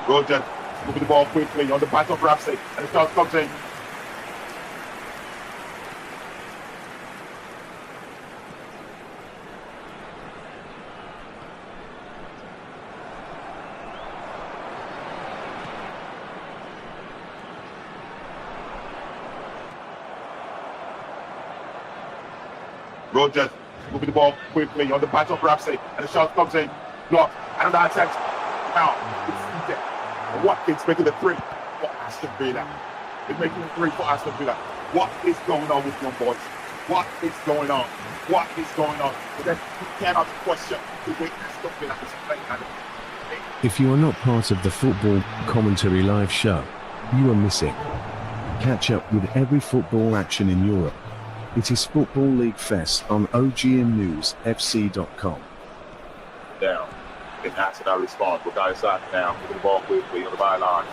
Rogers moving the ball quickly on the pass of Ramsey, and the shot comes in. Rogers moving the ball quickly on the patch of Ramsey, and the shot comes in. Blocked. Another attempt. Now it's Cedek. And Watkins making the three for Aston Villa. He's making the three for Aston Villa. What is going on with young boys? What is going on? What is going on? But then you cannot question the way Aston Villa is playing. If you are not part of the Football Commentary Live show, you are missing. Catch up with every football action in Europe. It is Football League Fest on OGMNewsFC.com. Down. It has to now respond. Bukayo Saka now moving the ball quickly on the byline.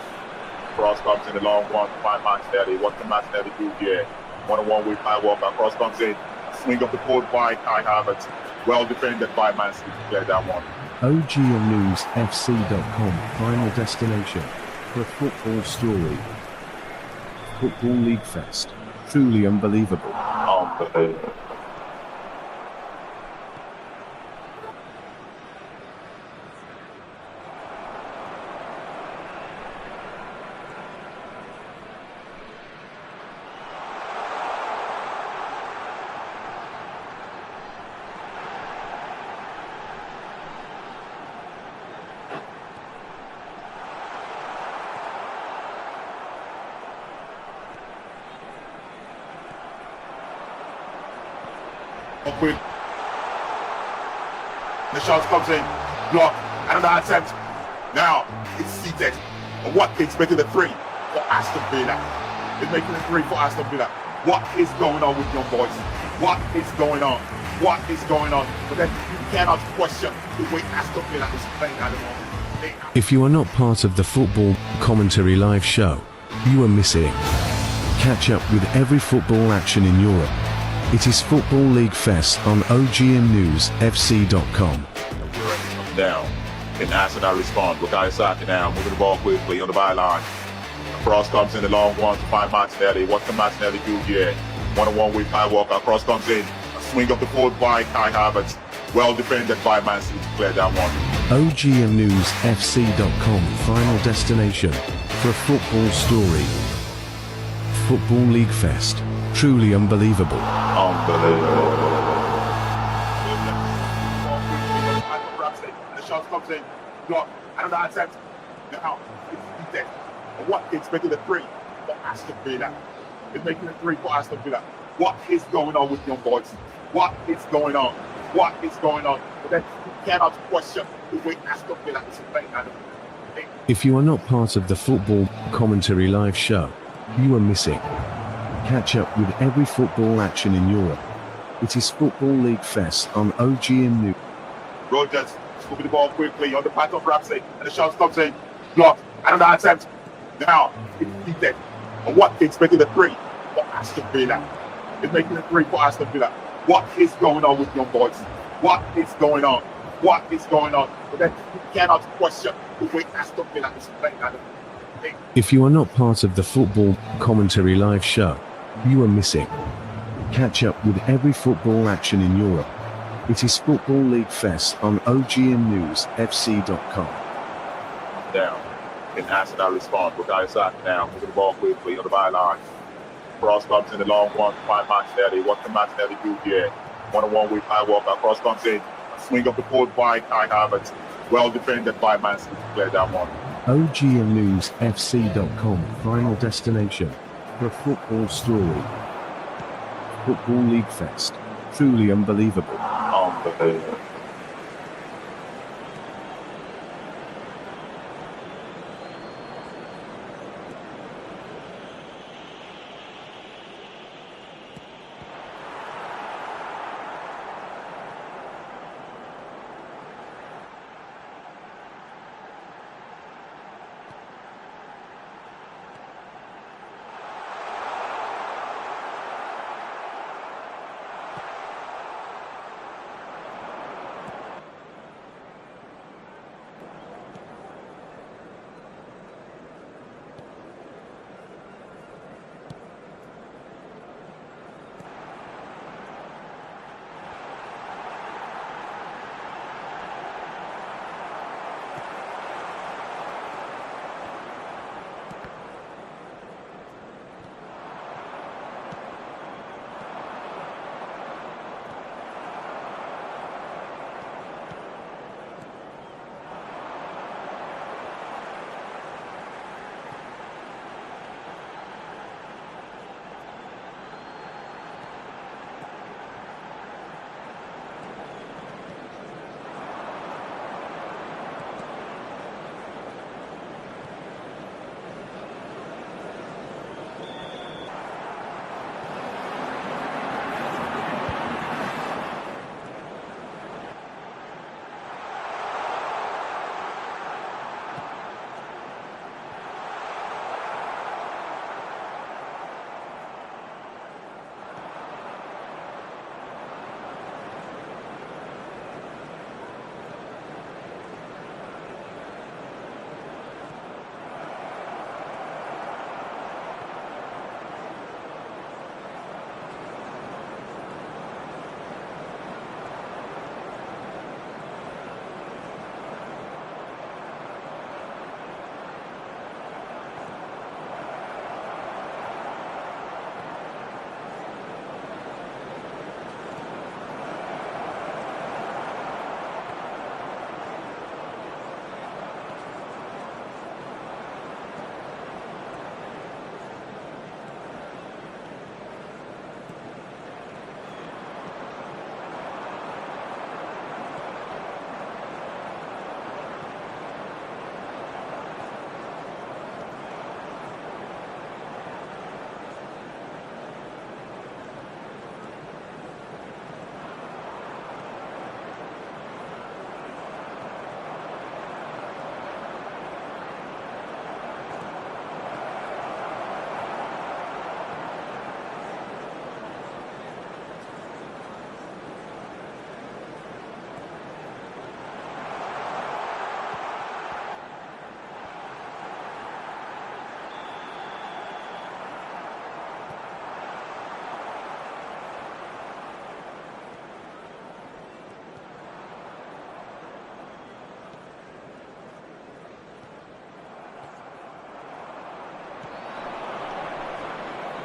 Cross comes in the long one by Martinelli. What can Martinelli do here? One-on-one with Kyle Walker. Cross comes in. Swing of the forward by Kai Havertz. Well defended by Man City to clear that one. OGMNewsFC.com, final destination for football story. Football League Fest. Truly unbelievable. Unbelievable. Quick. The shot comes in, block, another attempt. Now it's seated. And Watkins making the three for Aston Villa. He's making the three for Aston Villa. What is going on with young boys? What is going on? What is going on? But then you cannot question the way Aston Villa is playing at the moment. If you are not part of the Football Commentary Live show, you are missing. Catch up with every football action in Europe. It is Football League Fest on OGMNewsFC.com. Down. It has to now respond. Bukayo Saka now moving the ball quickly on the byline. Cross comes in the long one to find Martinelli. What can Martinelli do here? One-on-one with Kyle Walker. Cross comes in. A swing of the forward by Kai Havertz. Well defended by Man City to clear that one. OGMNewsFC.com, final destination for football story. Football League Fest. Truly unbelievable. Unbelievable. The shot comes in. Block. Another attempt. Now it's Cedek. And Watkins making the three for Aston Villa. He's making the three for Aston Villa. What is going on with young boys? What is going on? What is going on? But then you cannot question the way Aston Villa is playing at the moment. If you are not part of the Football Commentary Live show, you are missing. Catch up with every football action in Europe. It is Football League Fest on OGM News. Rogers moving the ball quickly on the path of Ramsey, and the shot comes in, blocked, another attempt. Now it's Cedek. And Watkins making the three for Aston Villa. He's making the three for Aston Villa. What is going on with young boys? What is going on? What is going on? But then you cannot question the way Aston Villa is playing at the moment. If you are not part of the Football Commentary Live show, you are missing. Catch up with every football action in Europe. It is Football League Fest on OGMNewsFC.com. Down. It has to now respond. Bukayo Saka now moving the ball quickly on the byline. Cross comes in the long one to find Martinelli. What can Martinelli do here? One-on-one with Kyle Walker. Cross comes in. A swing of the forward by Kai Havertz. Well defended by Man City to clear that one. OGMNewsFC.com, final destination for football story. Football League Fest. Truly unbelievable. Unbelievable.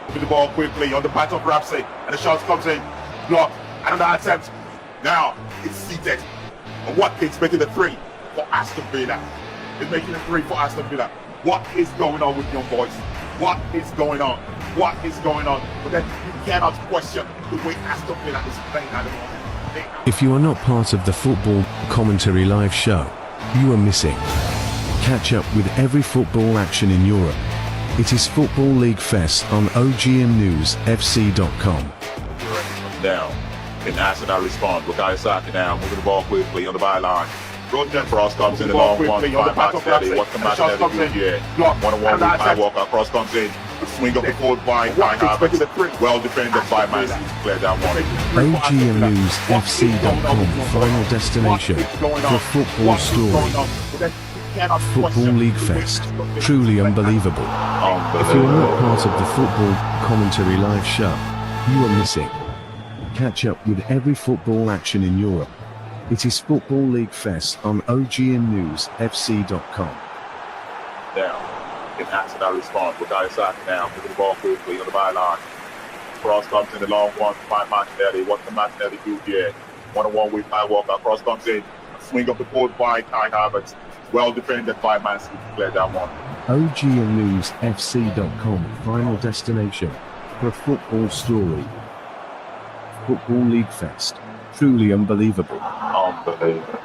With the ball quickly on the part of Ramsey, and the shot comes in, blocked, another attempt. Now it's seated. And Watkins making the 3 for Aston Villa. He's making the 3 for Aston Villa. What is going on with young boys? What is going on? What is going on? But then you cannot question the way Aston Villa is playing at the moment. If you are not part of the Football Commentary Live show, you are missing. Catch up with every football action in Europe. It is Football League Fest on OGMNewsFC.com. Down. Can Arsenal respond? Bukayo Saka now, moving the ball quickly on the byline. Cross comes in the long one, by Martinelli. What's the Martinelli do here? One-on-one with Kyle Walker. Cross comes in. The swing of the forward by Kai Havertz. Well defended by Man City. Clear that one. OGMNewsFC.com, final destination for football story. Football League Fest, truly unbelievable. If you are not part of the Football Commentary Live show, you are missing. Catch up with every football action in Europe. It is Football League Fest on OGMNewsFC.com. Down. Can Arsenal respond? Bukayo Saka now, moving the ball quickly on the byline. Cross comes in the long one by Martinelli. What's the Martinelli do here? One-on-one with Kyle Walker. Cross comes in. A swing of the forward by Kai Havertz. Well defended by Man City. Clear that one. OGMNewsFC.com, final destination for a football story. Football League Fest, truly unbelievable. Unbelievable.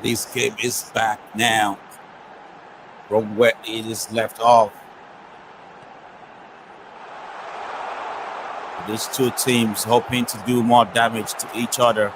This game is back now from where it is left off. These two teams hoping to do more damage to each other.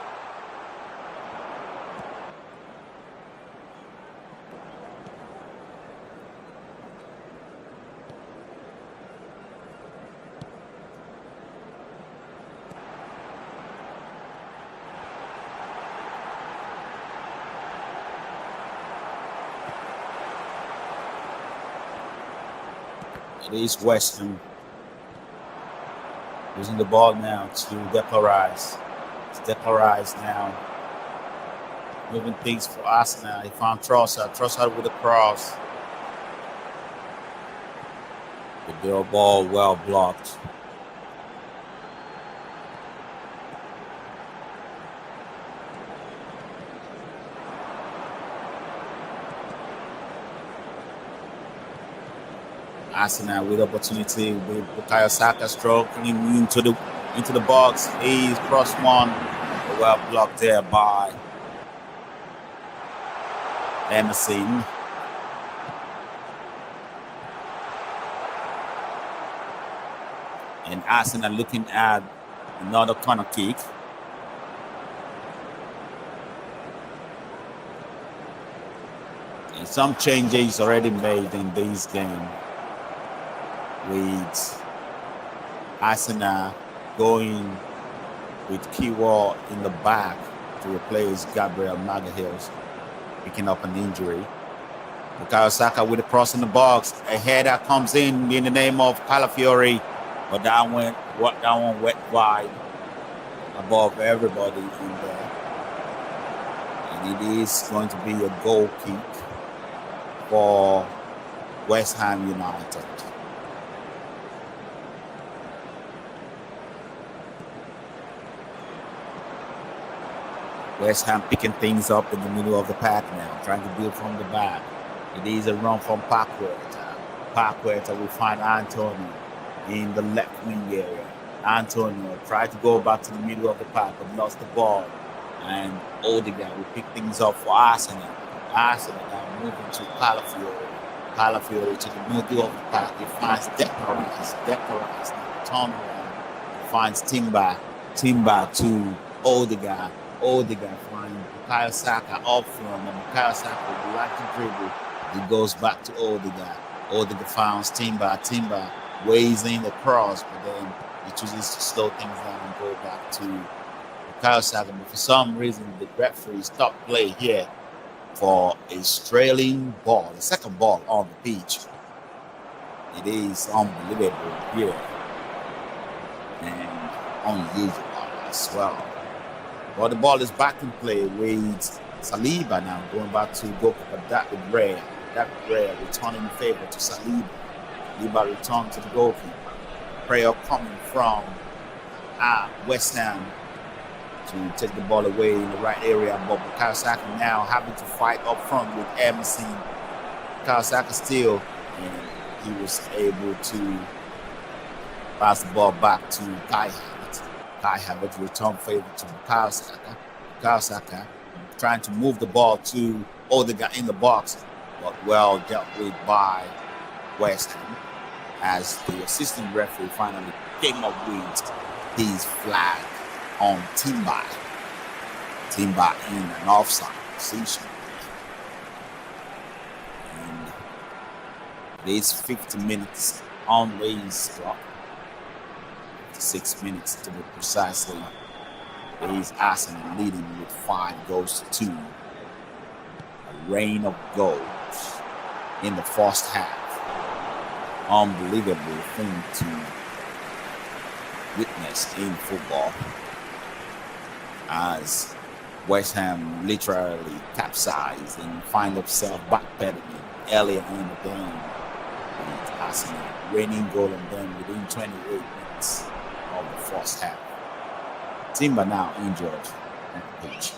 It is Western using the ball now to Declan Rice. It's Declan Rice now moving things for Arsenal. He found Trossard. Trossard with a cross. The ball well blocked. Arsenal with opportunity with Bukayo Saka stroking into the box. He's crossed one, well blocked there by Emerson. And Arsenal looking at another corner kick. And some changes already made in this game, with Arsenal going with Kiwa in the back to replace Gabriel Magalhaes, picking up an injury. Bukayo Saka with a cross in the box. A header comes in the name of Calafiori, but that one went wide above everybody in there. And it is going to be a goal kick for West Ham United. West Ham picking things up in the middle of the pack now, trying to build from the back. It is a run from Paqueta. Paqueta will find Antonio in the left wing area. Antonio tried to go back to the middle of the pack, but lost the ball. And Odegaard will pick things up for Arsenal. Arsenal now moving to Calafiori. Calafiori to the middle of the pack. He finds Declan Rice. Declan Rice now turn around. Finds Timber. Timber to Odegaard. Odegaard finds Bukayo Saka up front, and Bukayo Saka would like to dribble. He goes back to Odegaard. Odegaard finds Timber. Timber weighs in the cross, but then he chooses to slow things down and go back to Bukayo Saka. But for some reason, the referee stopped play here for a trailing ball, the second ball on the pitch. It is unbelievable here and unusual as well. But the ball is back in play with Saliba now going back to goalkeeper David Raya. David Raya returning in favor to Saliba. Saliba return to the goalkeeper. Prayer coming from West Ham to take the ball away in the right area. But Bukayo Saka now having to fight up front with Emerson. Bukayo Saka still, and he was able to pass the ball back to Kai Havertz. Kai Havertz return favor to Bukayo Saka. Bukayo Saka trying to move the ball to Odegaard in the box, but well dealt with by West Ham as the assistant referee finally came up with his flag on Timber. Timber in an offside position. And it is 50 minutes on Wayne's clock. 6 minutes to be precisely. It is Arsenal leading with 5 goals to 2. A rain of goals in the first half. Unbelievable thing to witness in football as West Ham literally capsized and find themselves backpedaling earlier in the game. With Arsenal raining goal on them within 28 minutes of the first half. Timber now injured on the pitch.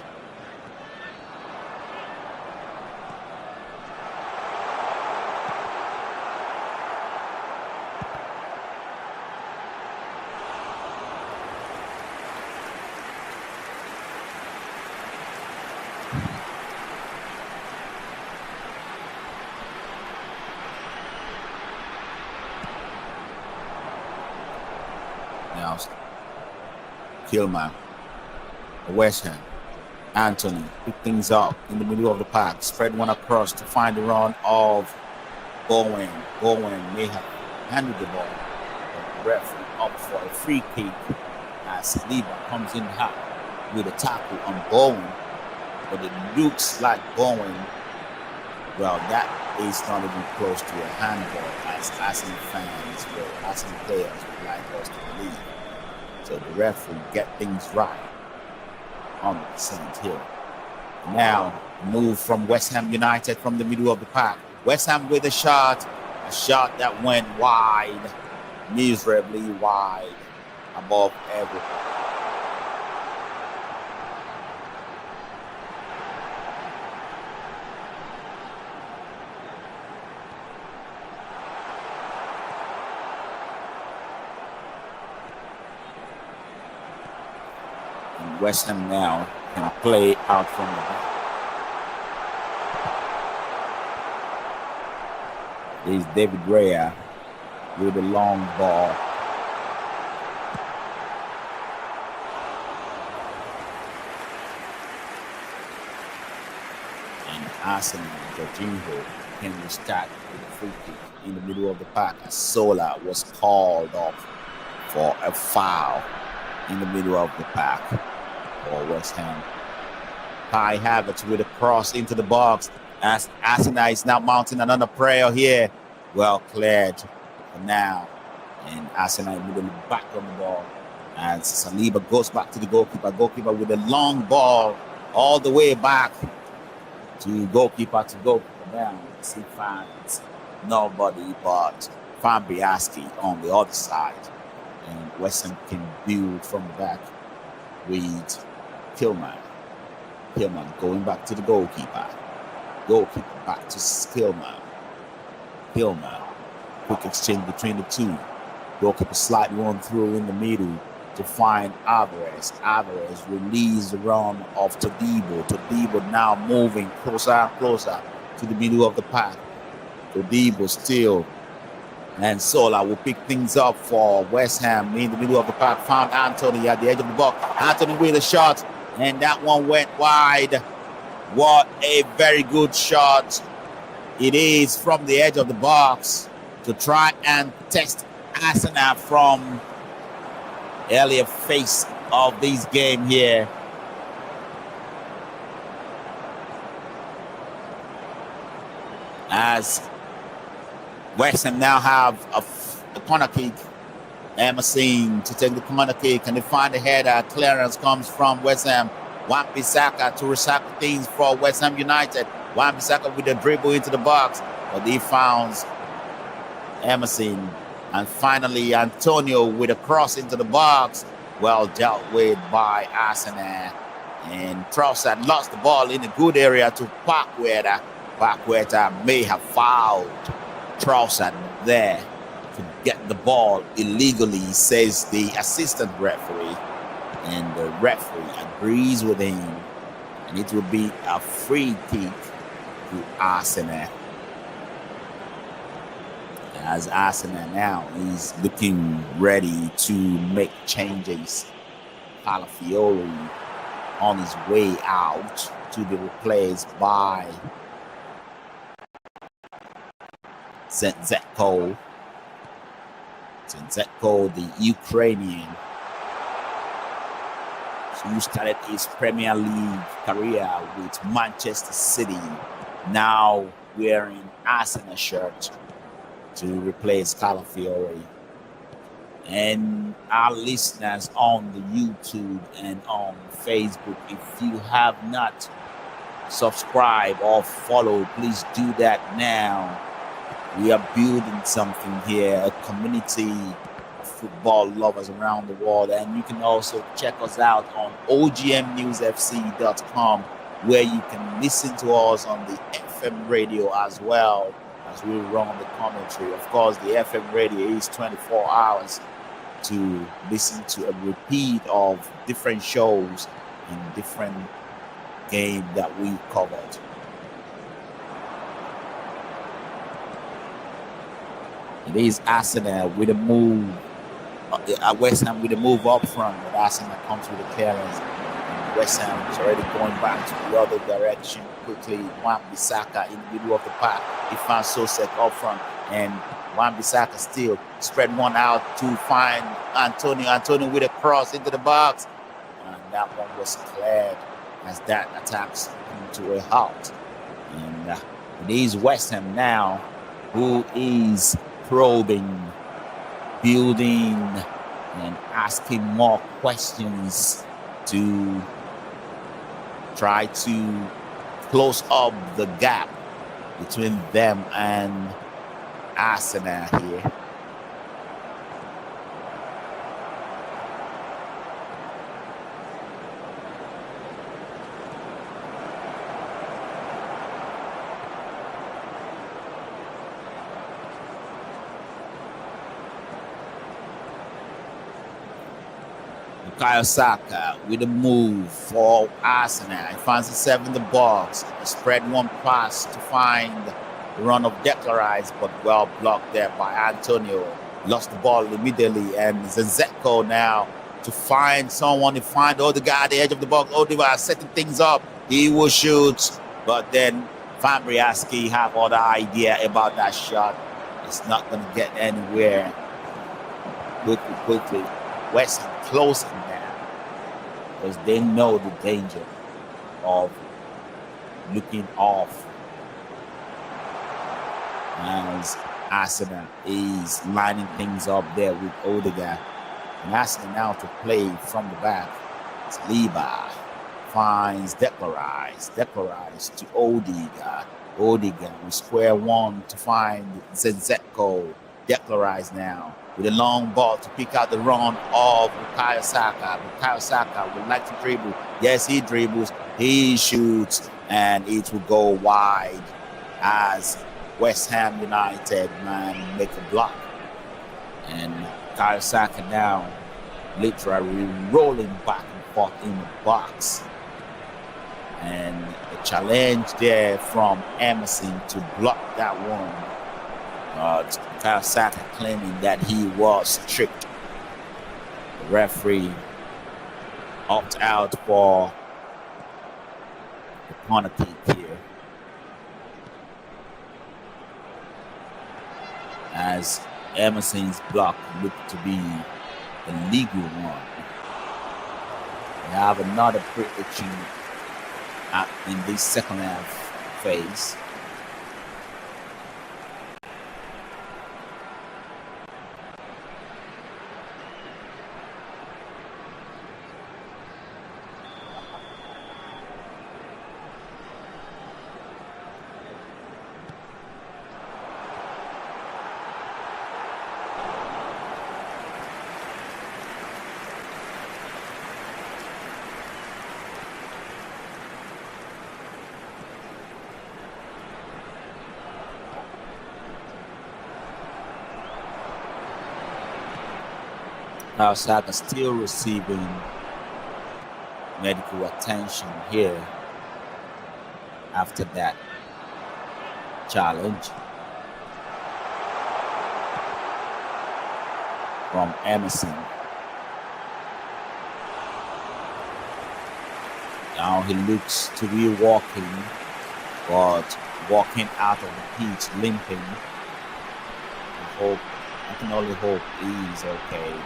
Now, Kilman, West Ham, Anthony pick things up in the middle of the park, spread one across to find the run of Bowen. Bowen may have handled the ball. The referee up for a free kick as Saliba comes in hot with a tackle on Bowen. But it looks like Bowen, well, that is not even close to a handball as Arsenal fans, well, Arsenal players would like us to believe. So the referee get things right. 100% here. Now, move from West Ham United from the middle of the park. West Ham with a shot that went wide, miserably wide, above everything. And West Ham now can play out from the back. There's David Raya with a long ball. And Arsenal, Jorginho can restart with a free kick in the middle of the park as Sola was called off for a foul in the middle of the park for West Ham. Kai Havertz with a cross into the box as Arsenal is now mounting another prayer here. Well cleared for now. And Arsenal immediately back on the ball as Saliba goes back to the goalkeeper. Goalkeeper with a long ball all the way back to goalkeeper down. He finds nobody but Fabianski on the other side. And West Ham can build from the back with Kilman. Kilman going back to the goalkeeper. Goalkeeper back to Kilman. Kilman. Quick exchange between the two. Goalkeeper slide one through in the middle to find Alvarez. Alvarez release the run of Todibo. Todibo now moving closer and closer to the middle of the park. Todibo still. And Sola will pick things up for West Ham in the middle of the park. Found Anthony at the edge of the box. Anthony with a shot. And that one went wide. What a very good shot. It is from the edge of the box to try and test Arsenal from earlier phase of this game here. As West Ham now have a corner kick. Emerson to take the corner kick, and they find the header. Clearance comes from West Ham. Wan-Bissaka to recycle things for West Ham United. Wan-Bissaka with a dribble into the box, but he founds Emerson. And finally, Antonio with a cross into the box. Well dealt with by Arsenal. And Trossard lost the ball in a good area to Paqueta. Paqueta may have fouled Trossard there to get the ball illegally, says the assistant referee. And the referee agrees with him. And it will be a free kick to Arsenal. As Arsenal now is looking ready to make changes. Calafiori on his way out to be replaced by Zinchenko. Zinchenko, the Ukrainian, who started his Premier League career with Manchester City, now wearing Arsenal shirt to replace Calafiori. And our listeners on the YouTube and on Facebook, if you have not subscribed or followed, please do that now. We are building something here, a community of football lovers around the world. And you can also check us out on ogmnewsfc.com, where you can listen to us on the FM radio as well as we run the commentary. Of course, the FM radio is 24 hours to listen to a repeat of different shows and different games that we covered. It is Arsenal with a move West Ham with a move up front, but Arsenal comes with a clearance. West Ham is already going back to the other direction quickly. Wan-Bissaka in the middle of the park. He found Sosek up front, and Wan-Bissaka still spread one out to find Antonio. Antonio with a cross into the box, and that one was cleared as that attacks come to a halt. And it is West Ham now who is probing, building, and asking more questions to try to close up the gap between them and Arsenal here. Bukayo Saka with a move for Arsenal. He finds himself in the box. He spread one pass to find the run of Declan Rice, but well blocked there by Antonio. Lost the ball immediately, and Zinchenko now to find someone. To find Odegaard at the edge of the box. Odegaard setting things up. He will shoot, but then Fabriaski have other idea about that shot. It's not going to get anywhere. Quickly. West Ham closing now because they know the danger of looking off as Arsenal is lining things up there with Odegaard. And Arsenal now to play from the back. Saliba finds Declan Rice. Declan Rice to Odegaard. Odegaard will square one to find Zinchenko. Declan Rice now with a long ball to pick out the run of Bukayo Saka. Bukayo Saka would like to dribble. Yes, he dribbles. He shoots, and it will go wide as West Ham United man make a block. And Bukayo Saka now literally rolling back and forth in the box. And a challenge there from Emerson to block that one. Bukayo Saka claiming that he was tricked. The referee opted out for the corner kick here, as Emerson's block looked to be a legal one. We have another prediction in this second half phase. Now Saka still receiving medical attention here after that challenge from Emerson. Now he looks to be walking, but walking out of the pitch limping. I can only hope he's okay.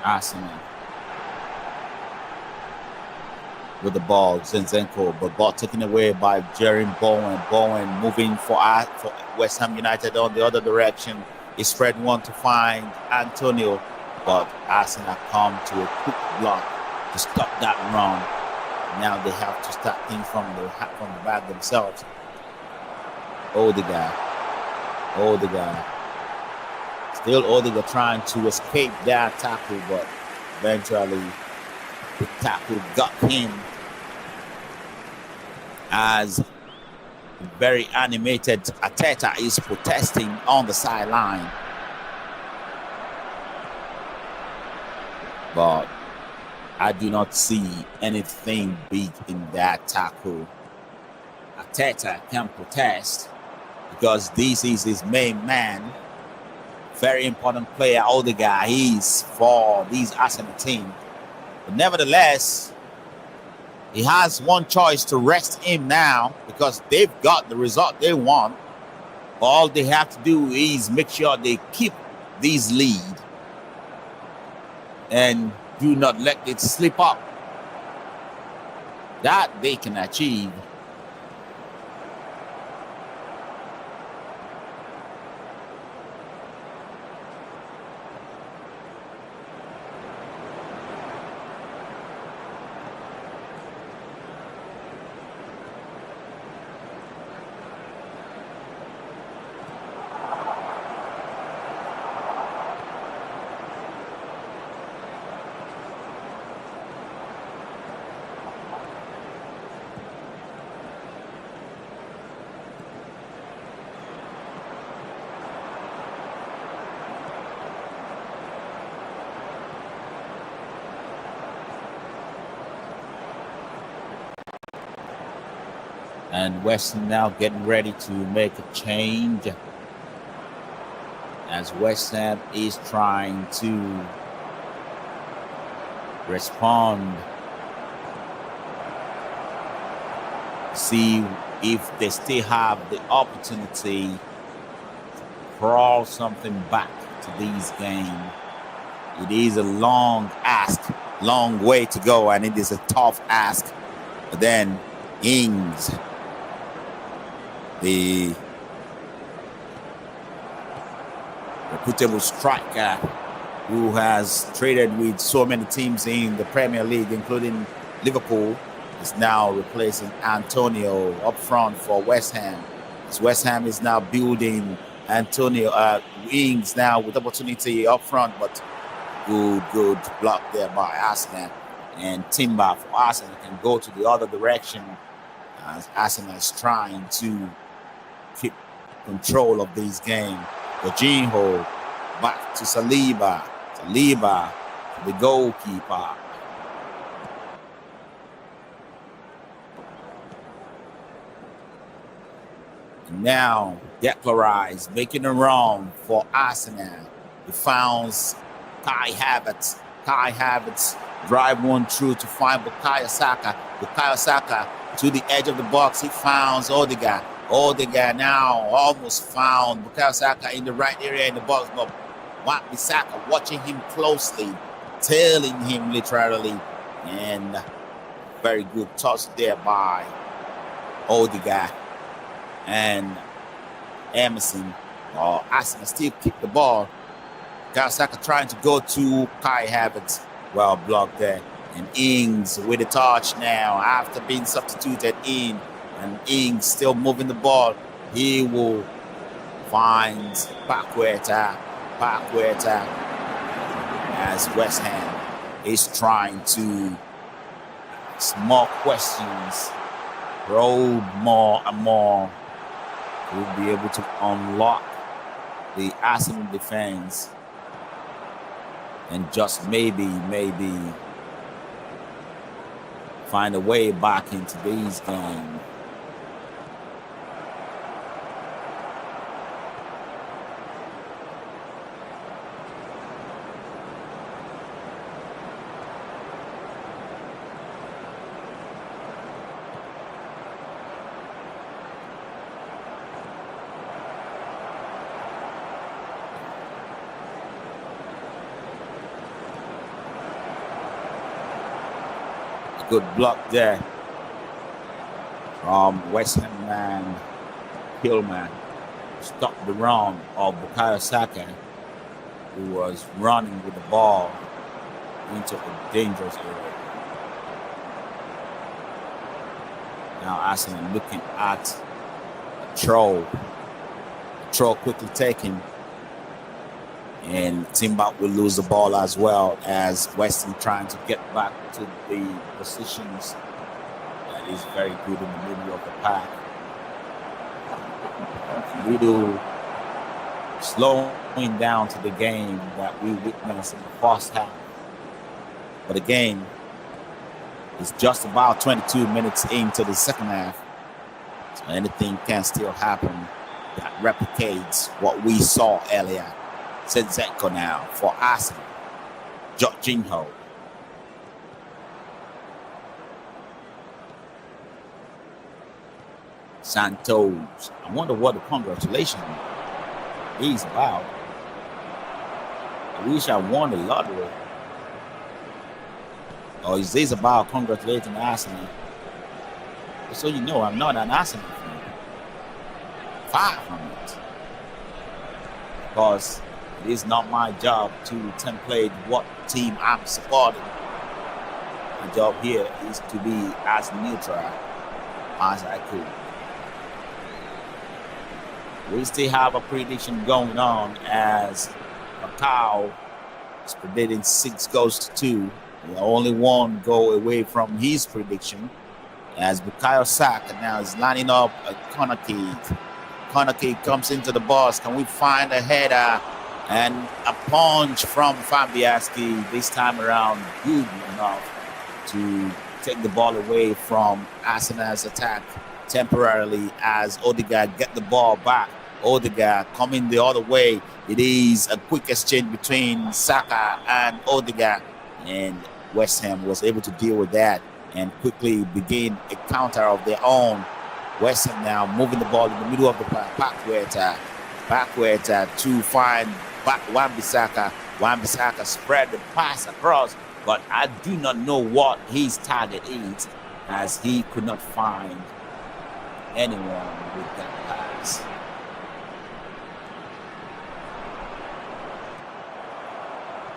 Arsenal with the ball, Zinchenko, but ball taken away by Jerry Bowen. Bowen moving for West Ham United on the other direction. He spread one to find Antonio, but Arsenal come to a quick block to stop that run. Now they have to start things from the back themselves. Odegaard. Still Odegaard trying to escape that tackle, but eventually the tackle got him, as very animated Arteta is protesting on the sideline. But I do not see anything big in that tackle. Arteta can protest because this is his main man. Very important player, Odegaard. He's for these Arsenal team. But nevertheless, he has one choice to rest him now because they've got the result they want. All they have to do is make sure they keep this lead and do not let it slip up. That they can achieve. And West Ham now getting ready to make a change, as West Ham is trying to respond, see if they still have the opportunity to crawl something back to this game. It is a long ask, long way to go, and it is a tough ask. But then Ings, the reputable striker who has traded with so many teams in the Premier League, including Liverpool, is now replacing Antonio up front for West Ham. As West Ham is now building Antonio Ings now with opportunity up front, but good block there by Arsenal. And Timber for Arsenal can go to the other direction as Arsenal is trying to keep control of this game. Jorginho back to Saliba. Saliba, the goalkeeper. Now Declan Rice making a run for Arsenal. He founds Kai Havertz. Kai Havertz drive one through to find Bukayo Saka. Bukayo Saka to the edge of the box. He founds Odegaard. Odegaard now almost found Bukayo Saka in the right area in the box, but Wan-Bissaka watching him closely, tailing him literally, and very good touch there by Odegaard. And Emerson, Arsenal still kick the ball. Bukayo Saka trying to go to Kai Havertz. Well blocked there. And Ings with a touch now after being substituted in. And Ings still moving the ball. He will find Paqueta as West Ham is trying to ask more questions, probe more and more. We'll be able to unlock the Arsenal defense and just maybe find a way back into these games. Good block there from West Ham man Hillman. Stopped the run of Bukayo Saka, who was running with the ball into a dangerous area. Now Arsenal looking at a throw. A throw quickly taken. And Timber will lose the ball as well as West Ham trying to get back to the positions that is very good in the middle of the pack. Little slowing down to the game that we witnessed in the first half. But again, it's just about 22 minutes into the second half. So anything can still happen that replicates what we saw earlier. Zinchenko now for Arsenal. Jorginho. Santos. I wonder what the congratulations is about. I wish I won the lottery. Or is this about congratulating Arsenal? So you know I'm not an Arsenal fan. Far from it. Because it is not my job to template what team I'm supporting. My job here is to be as neutral as I could. We still have a prediction going on as Macau is predicting 6 goals to 2. We are only 1 goal away from his prediction as Bukayo Saka now is lining up a corner kick. Corner kick comes into the box. Can we find a header and a punch from Fabianski this time around? Good enough to take the ball away from Arsenal's attack temporarily as Odegaard get the ball back. Odegaard coming the other way. It is a quick exchange between Saka and Odegaard, and West Ham was able to deal with that and quickly begin a counter of their own. West Ham now moving the ball in the middle of the park, backward to find Wan-Bissaka. Wan-Bissaka spread the pass across, but I do not know what his target is as he could not find anyone with that pass.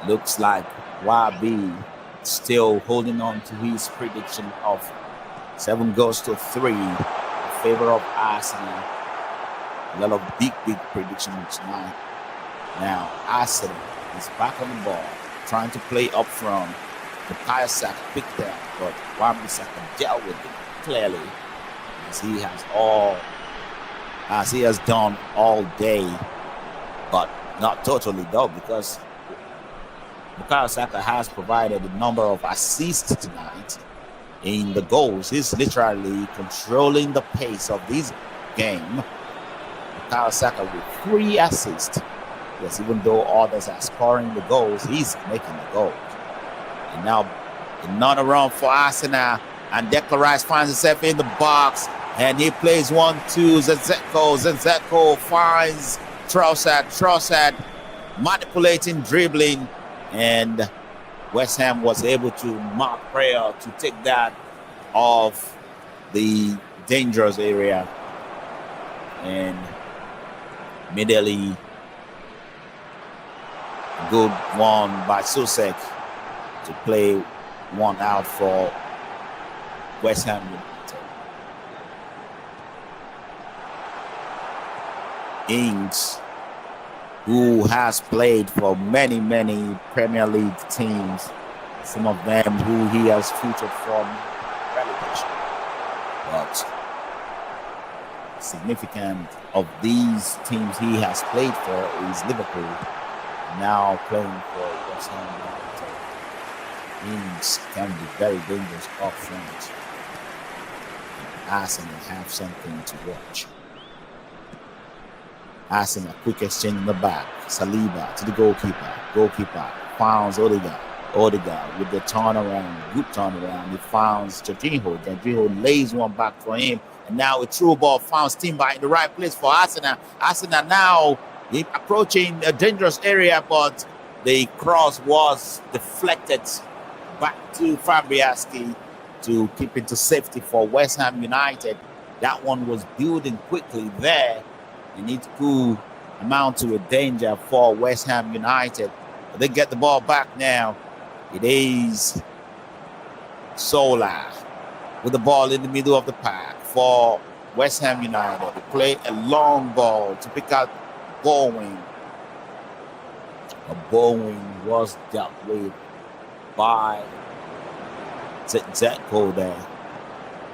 Looks like YB still holding on to his prediction of 7 goals to 3 in favor of Arsenal. A lot of big predictions tonight. Now Arsenal is back on the ball, trying to play up front. Bukayo Saka picked up, but Wan-Bissaka dealt with it clearly, as he has done all day, but not totally though, because Bukayo Saka has provided a number of assists tonight in the goals. He's literally controlling the pace of this game. Bukayo Saka with 3 assists. Yes, even though others are scoring the goals, he's making the goals. And now another run for Arsenal, and Declan Rice finds himself in the box, and he plays 1-2. Zinchenko finds Trossard manipulating, dribbling, and West Ham was able to mark prayer to take that off the dangerous area, and immediately good one by Susek to play one out for West Ham United. Ings, who has played for many Premier League teams, some of them who he has featured from relegation. But significant of these teams he has played for is Liverpool, now playing for West Ham United. Ings can be very dangerous up front. Arsenal have something to watch. Arsenal, quick exchange in the back. Saliba to the goalkeeper. Goalkeeper finds Odegaard. Odegaard with the turnaround, good turnaround. He finds Jorginho. Jorginho lays one back for him. And now a through ball finds Timber in the right place for Arsenal. Arsenal now approaching a dangerous area, but the cross was deflected back to Fabianski. to keep it to safety for West Ham United. That one was building quickly there, and it could amount to a danger for West Ham United. But they get the ball back now. It is Sola with the ball in the middle of the pack for West Ham United. They play a long ball to pick out Bowen. But Bowen was dealt with by Zetko there.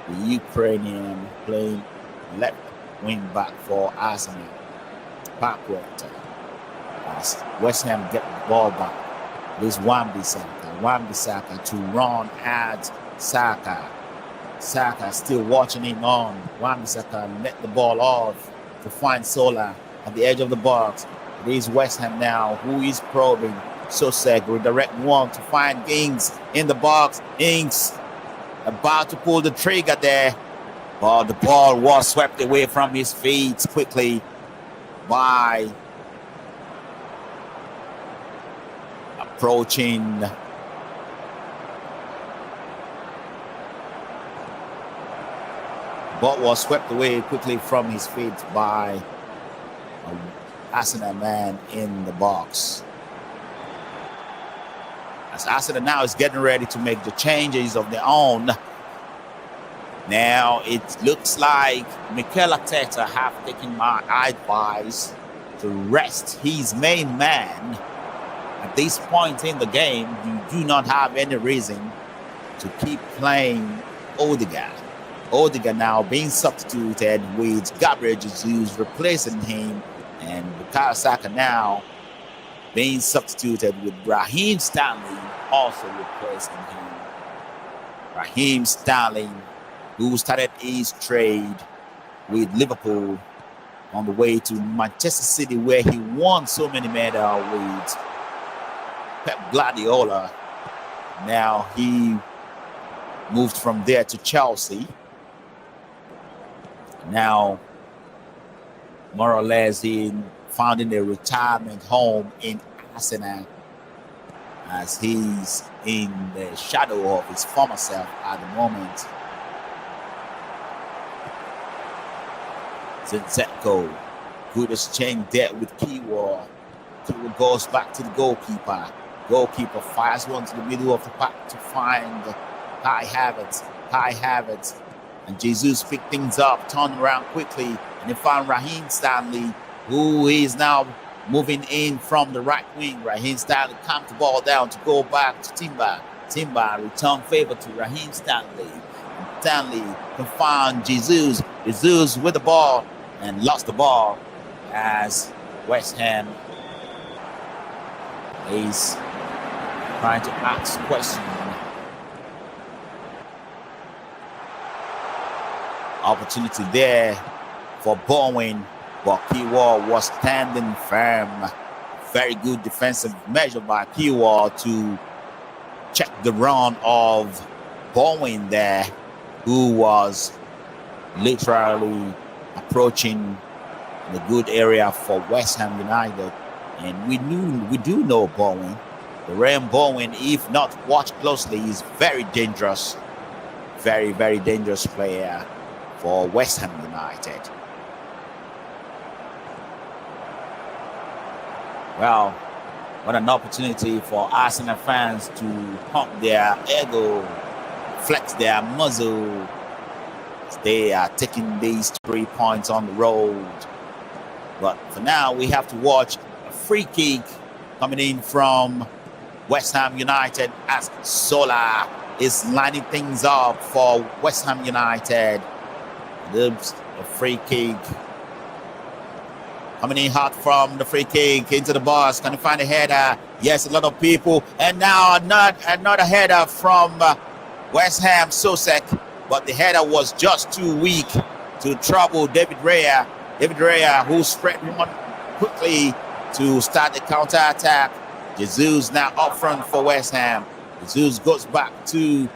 The Ukrainian playing left wing back for Arsenal. Backward. As West Ham get the ball back. This Wan-Bissaka. Wan-Bissaka to run at Saka. Saka still watching him on. Wan-Bissaka let the ball off to find Sola at the edge of the box. It is West Ham now who is probing. Sosek redirect one to find Ings in the box. Ings about to pull the trigger there, but the ball was swept away from his feet quickly by approaching ball was swept away quickly from his feet by an Arsenal man in the box. As Arsenal now is getting ready to make the changes of their own. Now it looks like Mikel Arteta have taken my advice to rest his main man. At this point in the game, you do not have any reason to keep playing Odegaard. Odegaard now being substituted with Gabriel Jesus replacing him, and Bukayo Saka now being substituted with Raheem Sterling also replacing him. Raheem Sterling, who started his trade with Liverpool on the way to Manchester City, where he won so many medals with Pep Guardiola. Now he moved from there to Chelsea. Now, more or less, he founding a retirement home in Arsenal, as he's in the shadow of his former self at the moment. Zetko, good exchange there with Kiwa. Kiwa goes back to the goalkeeper. Goalkeeper fires one to the middle of the pack to find Kai Havertz. And Jesus picked things up, turned around quickly, and they found Raheem Sterling, who is now moving in from the right wing. Raheem Sterling calmed the ball down to go back to Timber. Timber return favor to Raheem Sterling. And Sterling can find Jesus. Jesus with the ball and lost the ball as West Ham is trying to ask questions. Opportunity there for Bowen, but Kiwa was standing firm. Very good defensive measure by Kiwa to check the run of Bowen there, who was literally approaching the good area for West Ham United. And we do know Bowen. The Ryan Bowen, if not watched closely, is very dangerous. Very, very dangerous player for West Ham United. Well, what an opportunity for Arsenal fans to pump their ego, flex their muzzle. They are taking these 3 points on the road. But for now, we have to watch a free kick coming in from West Ham United as Sola is lining things up for West Ham United. The free kick coming in hot from the free kick into the box. Can you find a header? Yes, a lot of people. And now another header from West Ham, Sosek. But the header was just too weak to trouble David Raya. David Raya, who spread one quickly to start the counter-attack. Jesus now up front for West Ham. Jesus goes back to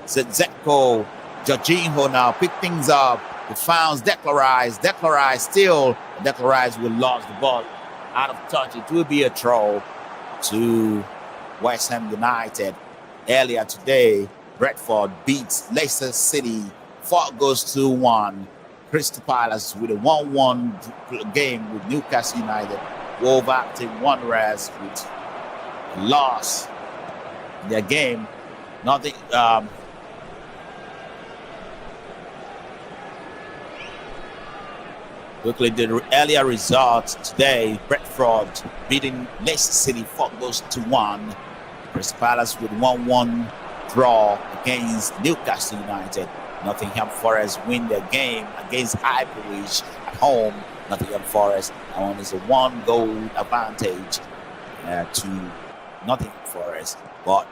Zetko. Jorginho now pick things up. He finds Declan Rice. Declan Rice still. Declan Rice will lose the ball out of touch. It will be a throw to West Ham United. Earlier today, Brentford beats Leicester City 4-1. Crystal Palace with a 1-1 game with Newcastle United. Wolverhampton Wanderers with a loss in their game. Nothing. Quickly, the earlier results today: Brentford beating Leicester City 4-1. Crystal Palace with 1-1 draw against Newcastle United. Nottingham Forest win their game against Ipswich at home. Nottingham Forest, that one is a 1-goal advantage to Nottingham Forest. But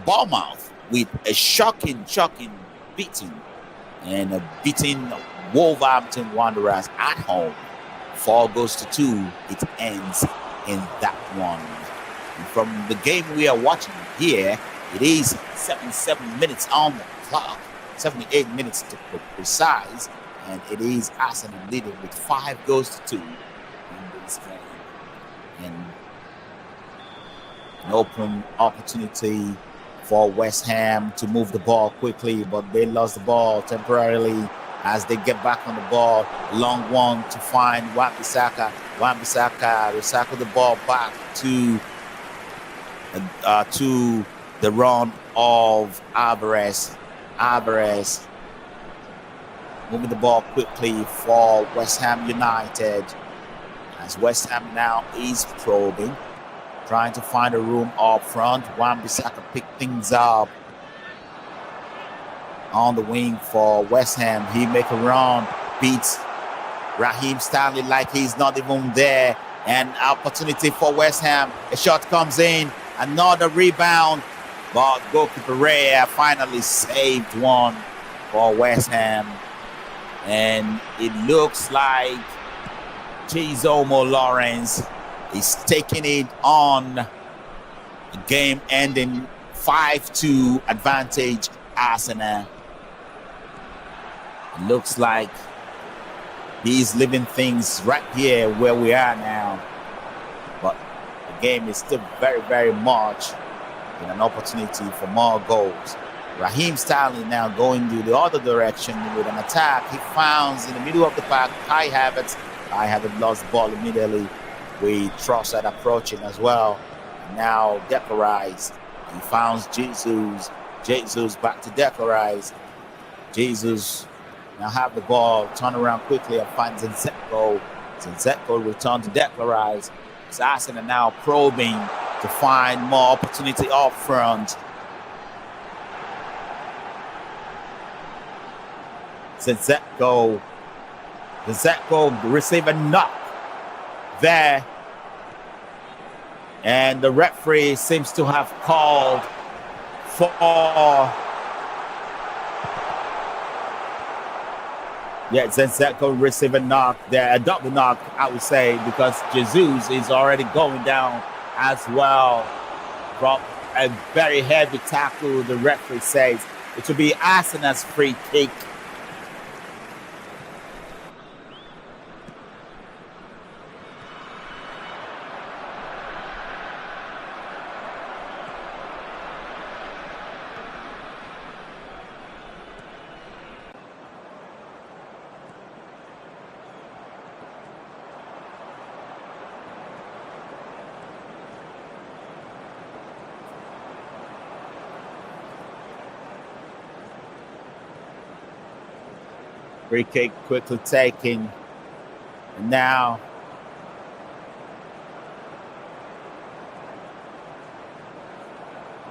Bournemouth with a shocking beating and beating Wolverhampton Wanderers at home 4-2. It ends in that one. And from the game we are watching here, it is 77 minutes on the clock, 78 minutes to be precise, and it is Arsenal leading with 5-2 in this game. And an open opportunity for West Ham to move the ball quickly, but they lost the ball temporarily as they get back on the ball. Long one to find Wan-Bissaka. Wan-Bissaka recycle the ball back to the run of Alvarez. Alvarez moving the ball quickly for West Ham United, as West Ham now is probing, trying to find a room up front. Wan-Bissaka picked things up on the wing for West Ham. He make a run, beats Raheem Sterling like he's not even there. An opportunity for West Ham. A shot comes in, another rebound, but goalkeeper Rea finally saved one for West Ham. And it looks like Chizomo Lawrence is taking it on. The game ending 5-2 advantage Arsenal. It looks like he's leaving things right here where we are now. But the game is still very much in an opportunity for more goals. Raheem Sterling now going to the other direction with an attack. He finds in the middle of the park Kai Havertz. Kai Havertz lost the ball immediately with Trossard approaching as well. Now Declan Rice. He finds Jesus. Jesus back to Declan Rice. Jesus now have the ball, turn around quickly and find Zinchenko. Zinchenko return to Declan Rice. It's Arsenal now probing to find more opportunity up front. Zinchenko receive a knock there. And the referee seems to have called for Zinchenko receive a knock there, a double knock, I would say, because Jesus is already going down as well from a very heavy tackle. The referee says it will be Arsenal's free kick. Free kick quickly taken. And now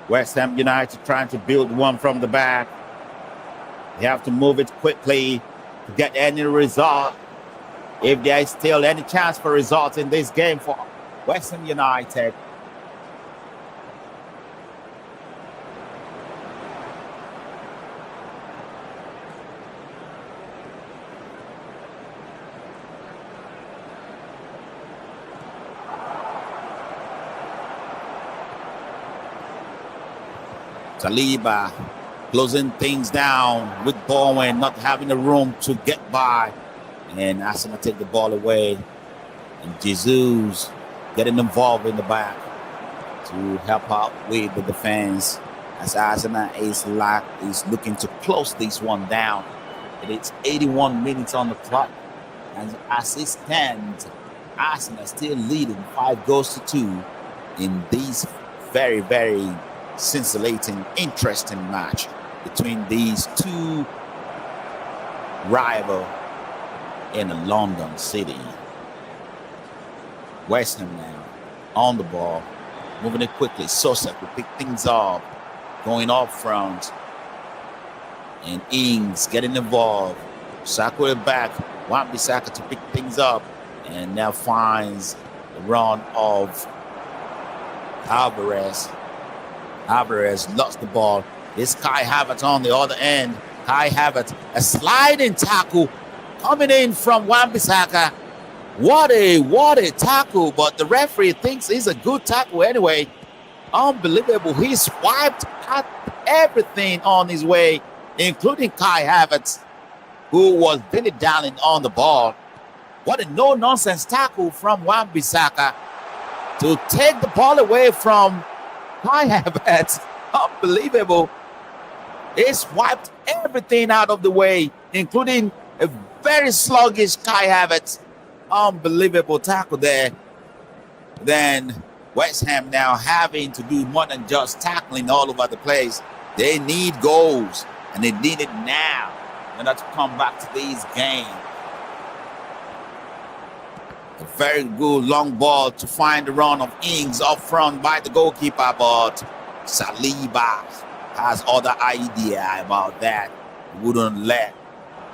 West Ham United trying to build one from the back. They have to move it quickly to get any result. If there is still any chance for results in this game for West Ham United. Saliba closing things down with Bowen, not having the room to get by. And Arsenal take the ball away. And Jesus getting involved in the back to help out with the defense as Arsenal is looking to close this one down. It is 81 minutes on the clock, and as it stands, Arsenal still leading 5-2 in this very, very scintillating, interesting match between these two rivals in London City. West Ham now on the ball, moving it quickly. Sosek will pick things up, going up front, and Ings getting involved. Saka with it back. Wan-Bissaka to pick things up, and now finds the run of Alvarez. Alvarez lost the ball. It's Kai Havertz on the other end. Kai Havertz, a sliding tackle coming in from Wan-Bissaka. What a tackle, but the referee thinks it's a good tackle anyway. Unbelievable. He swiped at everything on his way, including Kai Havertz, who was dilly-dallying on the ball. What a no-nonsense tackle from Wan-Bissaka to take the ball away from Kai Havertz. Unbelievable. He swiped everything out of the way, including a very sluggish Kai Havertz. Unbelievable tackle there. Then West Ham now having to do more than just tackling all over the place. They need goals, and they need it now in order to come back to this game. A very good long ball to find the run of Ings up front by the goalkeeper, but Saliba has other idea about that. Wouldn't let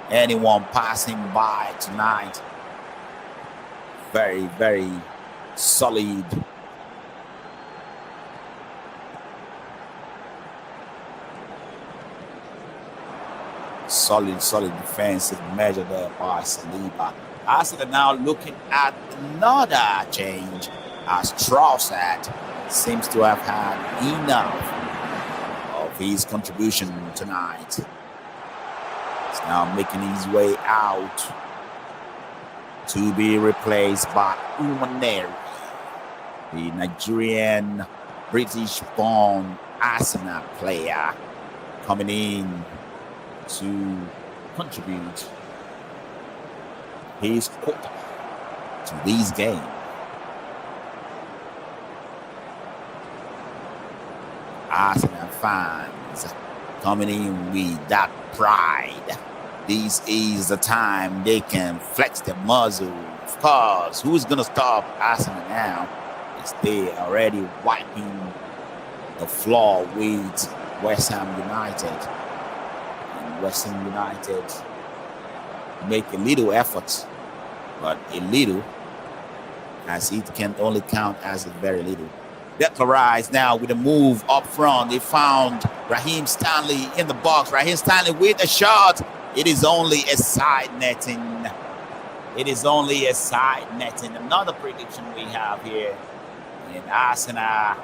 anyone pass him by tonight. Very, very solid. Solid defensive measure there by Saliba. Arsenal now looking at another change as Trossard seems to have had enough of his contribution tonight. He's now making his way out to be replaced by Umaneri, the Nigerian British-born Arsenal player, coming in to contribute his quota to this game. Arsenal fans coming in with that pride. This is the time they can flex their muscle. Of course, who's going to stop Arsenal now? Is they already wiping the floor with West Ham United. And West Ham United make a little effort, but a little, as it can only count as a very little. Declan Rice now with a move up front. They found Raheem Stanley in the box. Raheem Stanley with a shot. It is only a side netting. It is only a side netting. Another prediction we have here. And Arsenal are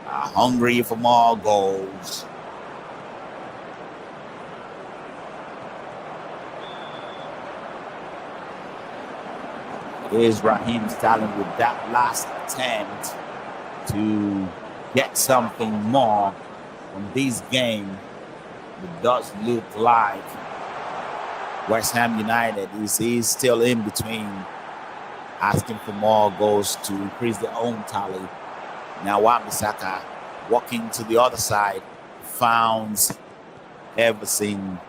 hungry for more goals. It is Raheem Sterling with that last attempt to get something more from this game. It does look like West Ham United is still in between, asking for more goals to increase their own tally. Now Wan-Bissaka walking to the other side, founds Emerson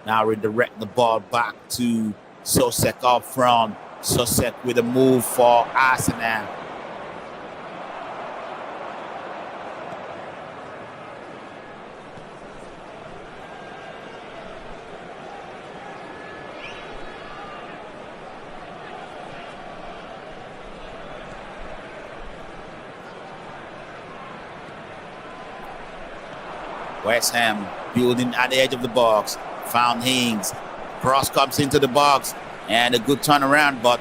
now redirect the ball back to Sosek up front. Sosek with a move for Arsenal. West Ham building at the edge of the box. Found Ings. Cross comes into the box. And a good turnaround. But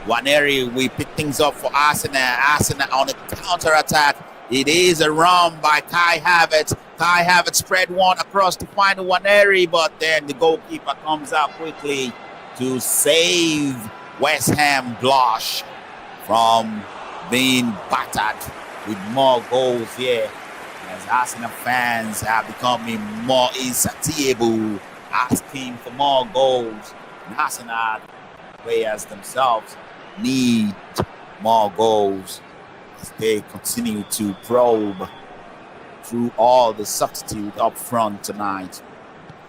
Nwaneri, we pick things up for Arsenal. Arsenal on a counter-attack. It is a run by Kai Havertz. Kai Havertz spread one across to find Nwaneri. But then the goalkeeper comes out quickly to save West Ham Blush from being battered with more goals here. as Arsenal fans are becoming more insatiable, asking for more goals. And Arsenal players themselves need more goals as they continue to probe through all the substitute up front tonight.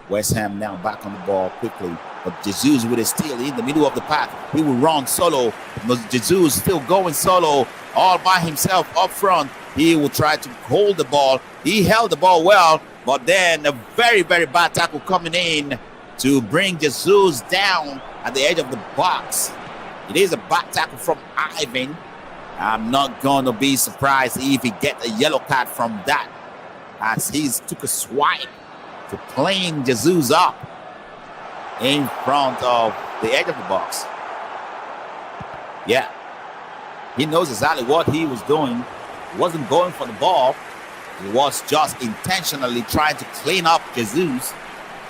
West Ham now back on the ball quickly, but Jesus with a steal in the middle of the pack. He will run solo, but Jesus still going solo all by himself up front. He will try to hold the ball. He held the ball well, but then a very, very bad tackle coming in to bring Jesus down at the edge of the box. It is a bad tackle from Ivan. I'm not going to be surprised if he gets a yellow card from that, as he took a swipe to playing Jesus up in front of the edge of the box. Yeah, he knows exactly what he was doing. He wasn't going for the ball. He was just intentionally trying to clean up Jesus,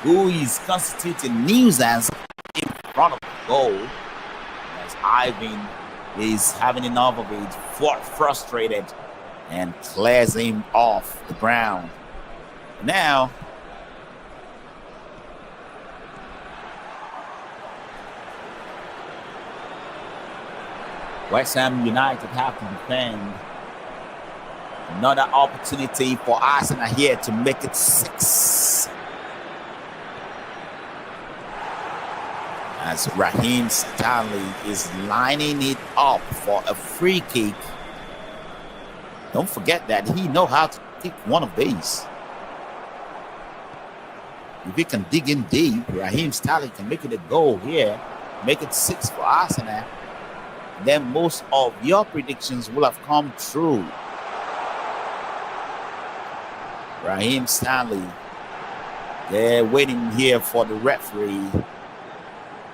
who is constituting nuisance in front of the goal. As Ivan is having enough of it, frustrated, and clears him off the ground. Now, West Ham United have to defend. Another opportunity for Arsenal here to make it 6. As Raheem Sterling is lining it up for a free kick. Don't forget that he knows how to kick one of these. If he can dig in deep, Raheem Sterling can make it a goal here, make it 6 for Arsenal. Then most of your predictions will have come true. Raheem Sterling, they're waiting here for the referee.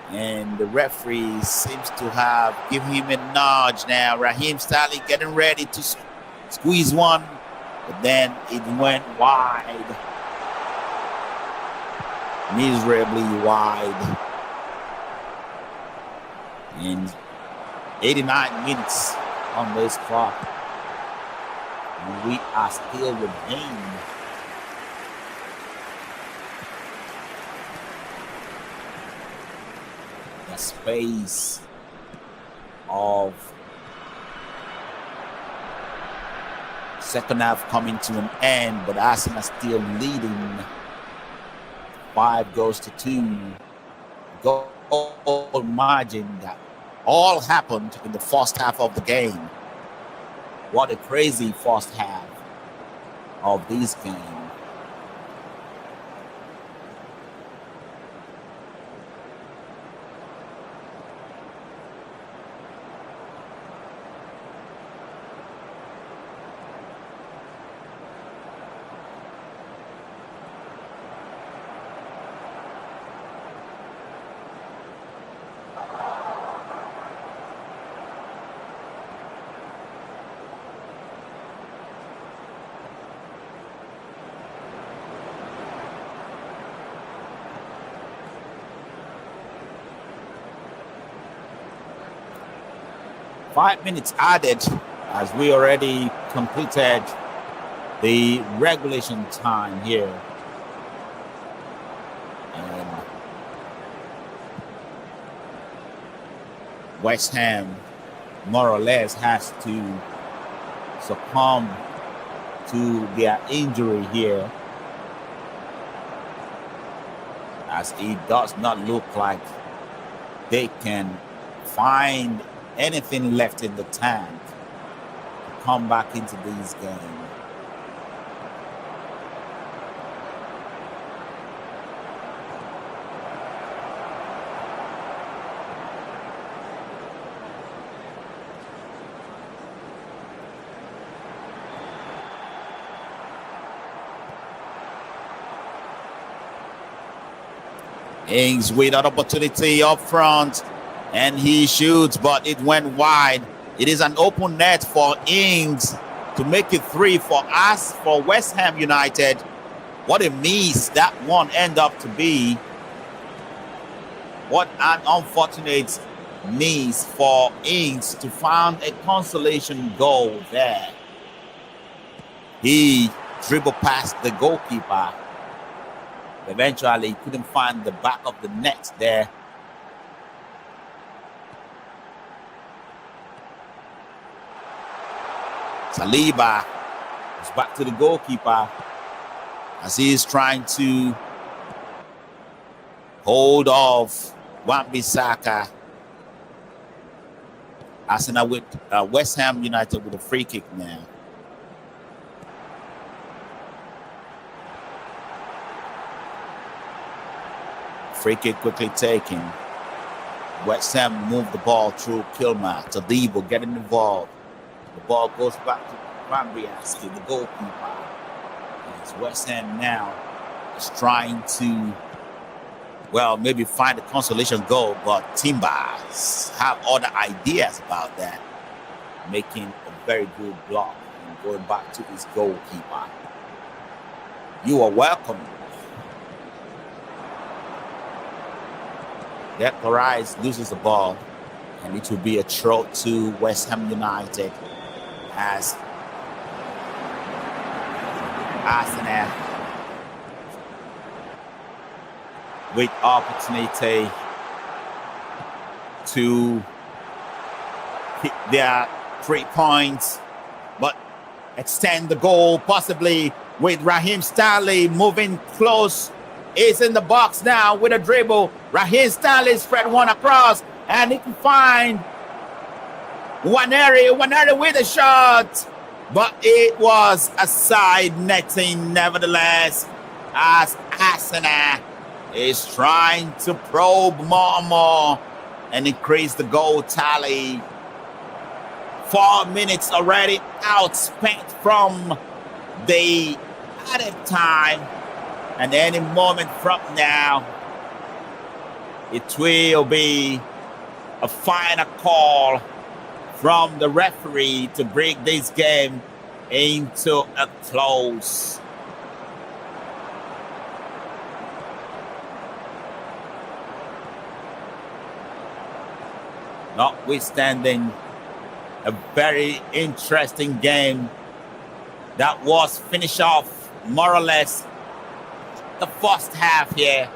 And the referee seems to have given him a nudge now. Raheem Sterling getting ready to squeeze one, but then it went wide. Miserably wide. And 89 minutes on this clock. And we are still within the space of second half coming to an end, but Arsenal still leading 5-2 goal margin. That all happened in the first half of the game. What a crazy first half of this game. Five minutes added as we already completed the regulation time here. And West Ham more or less has to succumb to their injury here, as it does not look like they can find anything left in the tank to come back into these games. Ings with an opportunity up front, and he shoots, but it went wide. It is an open net for Ings to make it 3 for us, for West Ham United. What a miss that one ended up to be. What an unfortunate miss for Ings to find a consolation goal there. He dribble past the goalkeeper. Eventually, he couldn't find the back of the net there. Saliba is back to the goalkeeper as he is trying to hold off Wan-Bissaka. Arsenal with West Ham United with a free kick now. Free kick quickly taken. West Ham move the ball through Kilmer. Tadibo getting involved. The ball goes back to Fabianski, the goalkeeper. As West Ham now is trying to, well, maybe find a consolation goal, but Timbers have other ideas about that, making a very good block and going back to his goalkeeper. You are welcome. Declan Rice loses the ball, and it will be a throw to West Ham United as Arsenal with opportunity to hit their 3 points, but extend the goal possibly with Raheem Sterling moving close. Is in the box now with a dribble. Raheem Sterling spread one across, and he can find Nwaneri with a shot, but it was a side netting nevertheless, as Arsenal is trying to probe more and more and increase the goal tally. 4 minutes already outspent from the added time. And any moment from now, it will be a final call from the referee to bring this game into a close. Notwithstanding a very interesting game that was finished off more or less the first half here.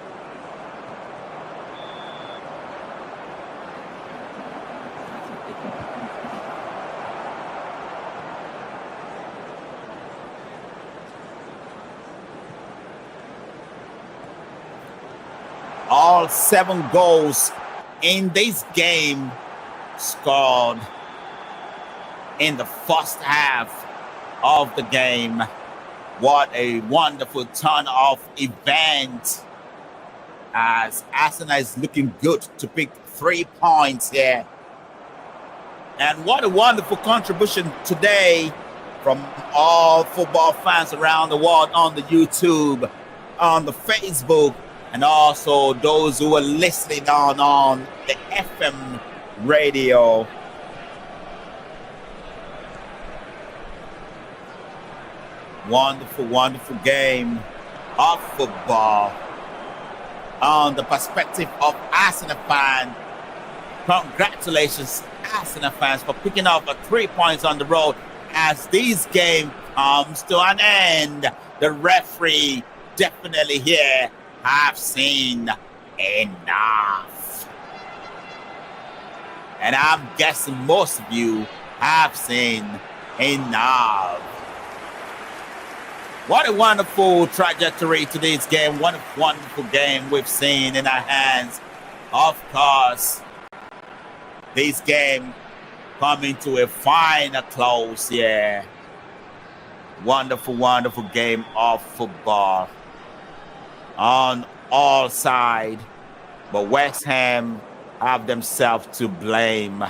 All 7 goals in this game scored in the first half of the game. What a wonderful turn of events as Arsenal is looking good to pick 3 points here. And what a wonderful contribution today from all football fans around the world on the YouTube, on the Facebook, and also those who are listening on the FM radio. Wonderful, wonderful game of football. On the perspective of Arsenal fans, congratulations, Arsenal fans, for picking up 3 points on the road as this game comes to an end. The referee definitely here have seen enough. And I'm guessing most of you have seen enough. What a wonderful trajectory to this game. What a wonderful game we've seen in our hands. Of course, this game coming to a final close here. Wonderful, wonderful game of football on all sides. But West Ham have themselves to blame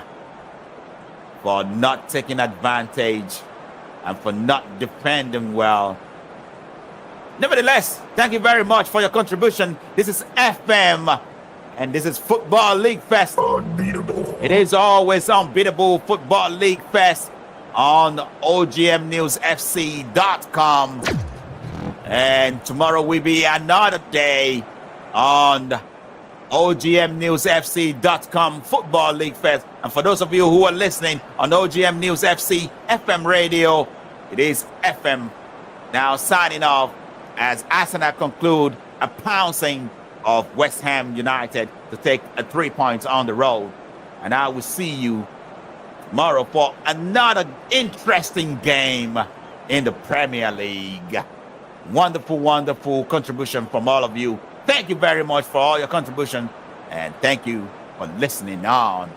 for not taking advantage and for not defending well. Nevertheless, thank you very much for your contribution. This is FM, and this is Football League Fest. Unbeatable. It is always unbeatable Football League Fest on OGMNewsFC.com. And tomorrow will be another day on OGMNewsFC.com Football League Fest. And for those of you who are listening on OGM News FC FM radio, it is FM Now signing off as Arsenal conclude a pouncing of West Ham United to take a 3 points on the road. And I will see you tomorrow for another interesting game in the Premier League. Wonderful, wonderful contribution from all of you. Thank you very much for all your contribution, and thank you for listening on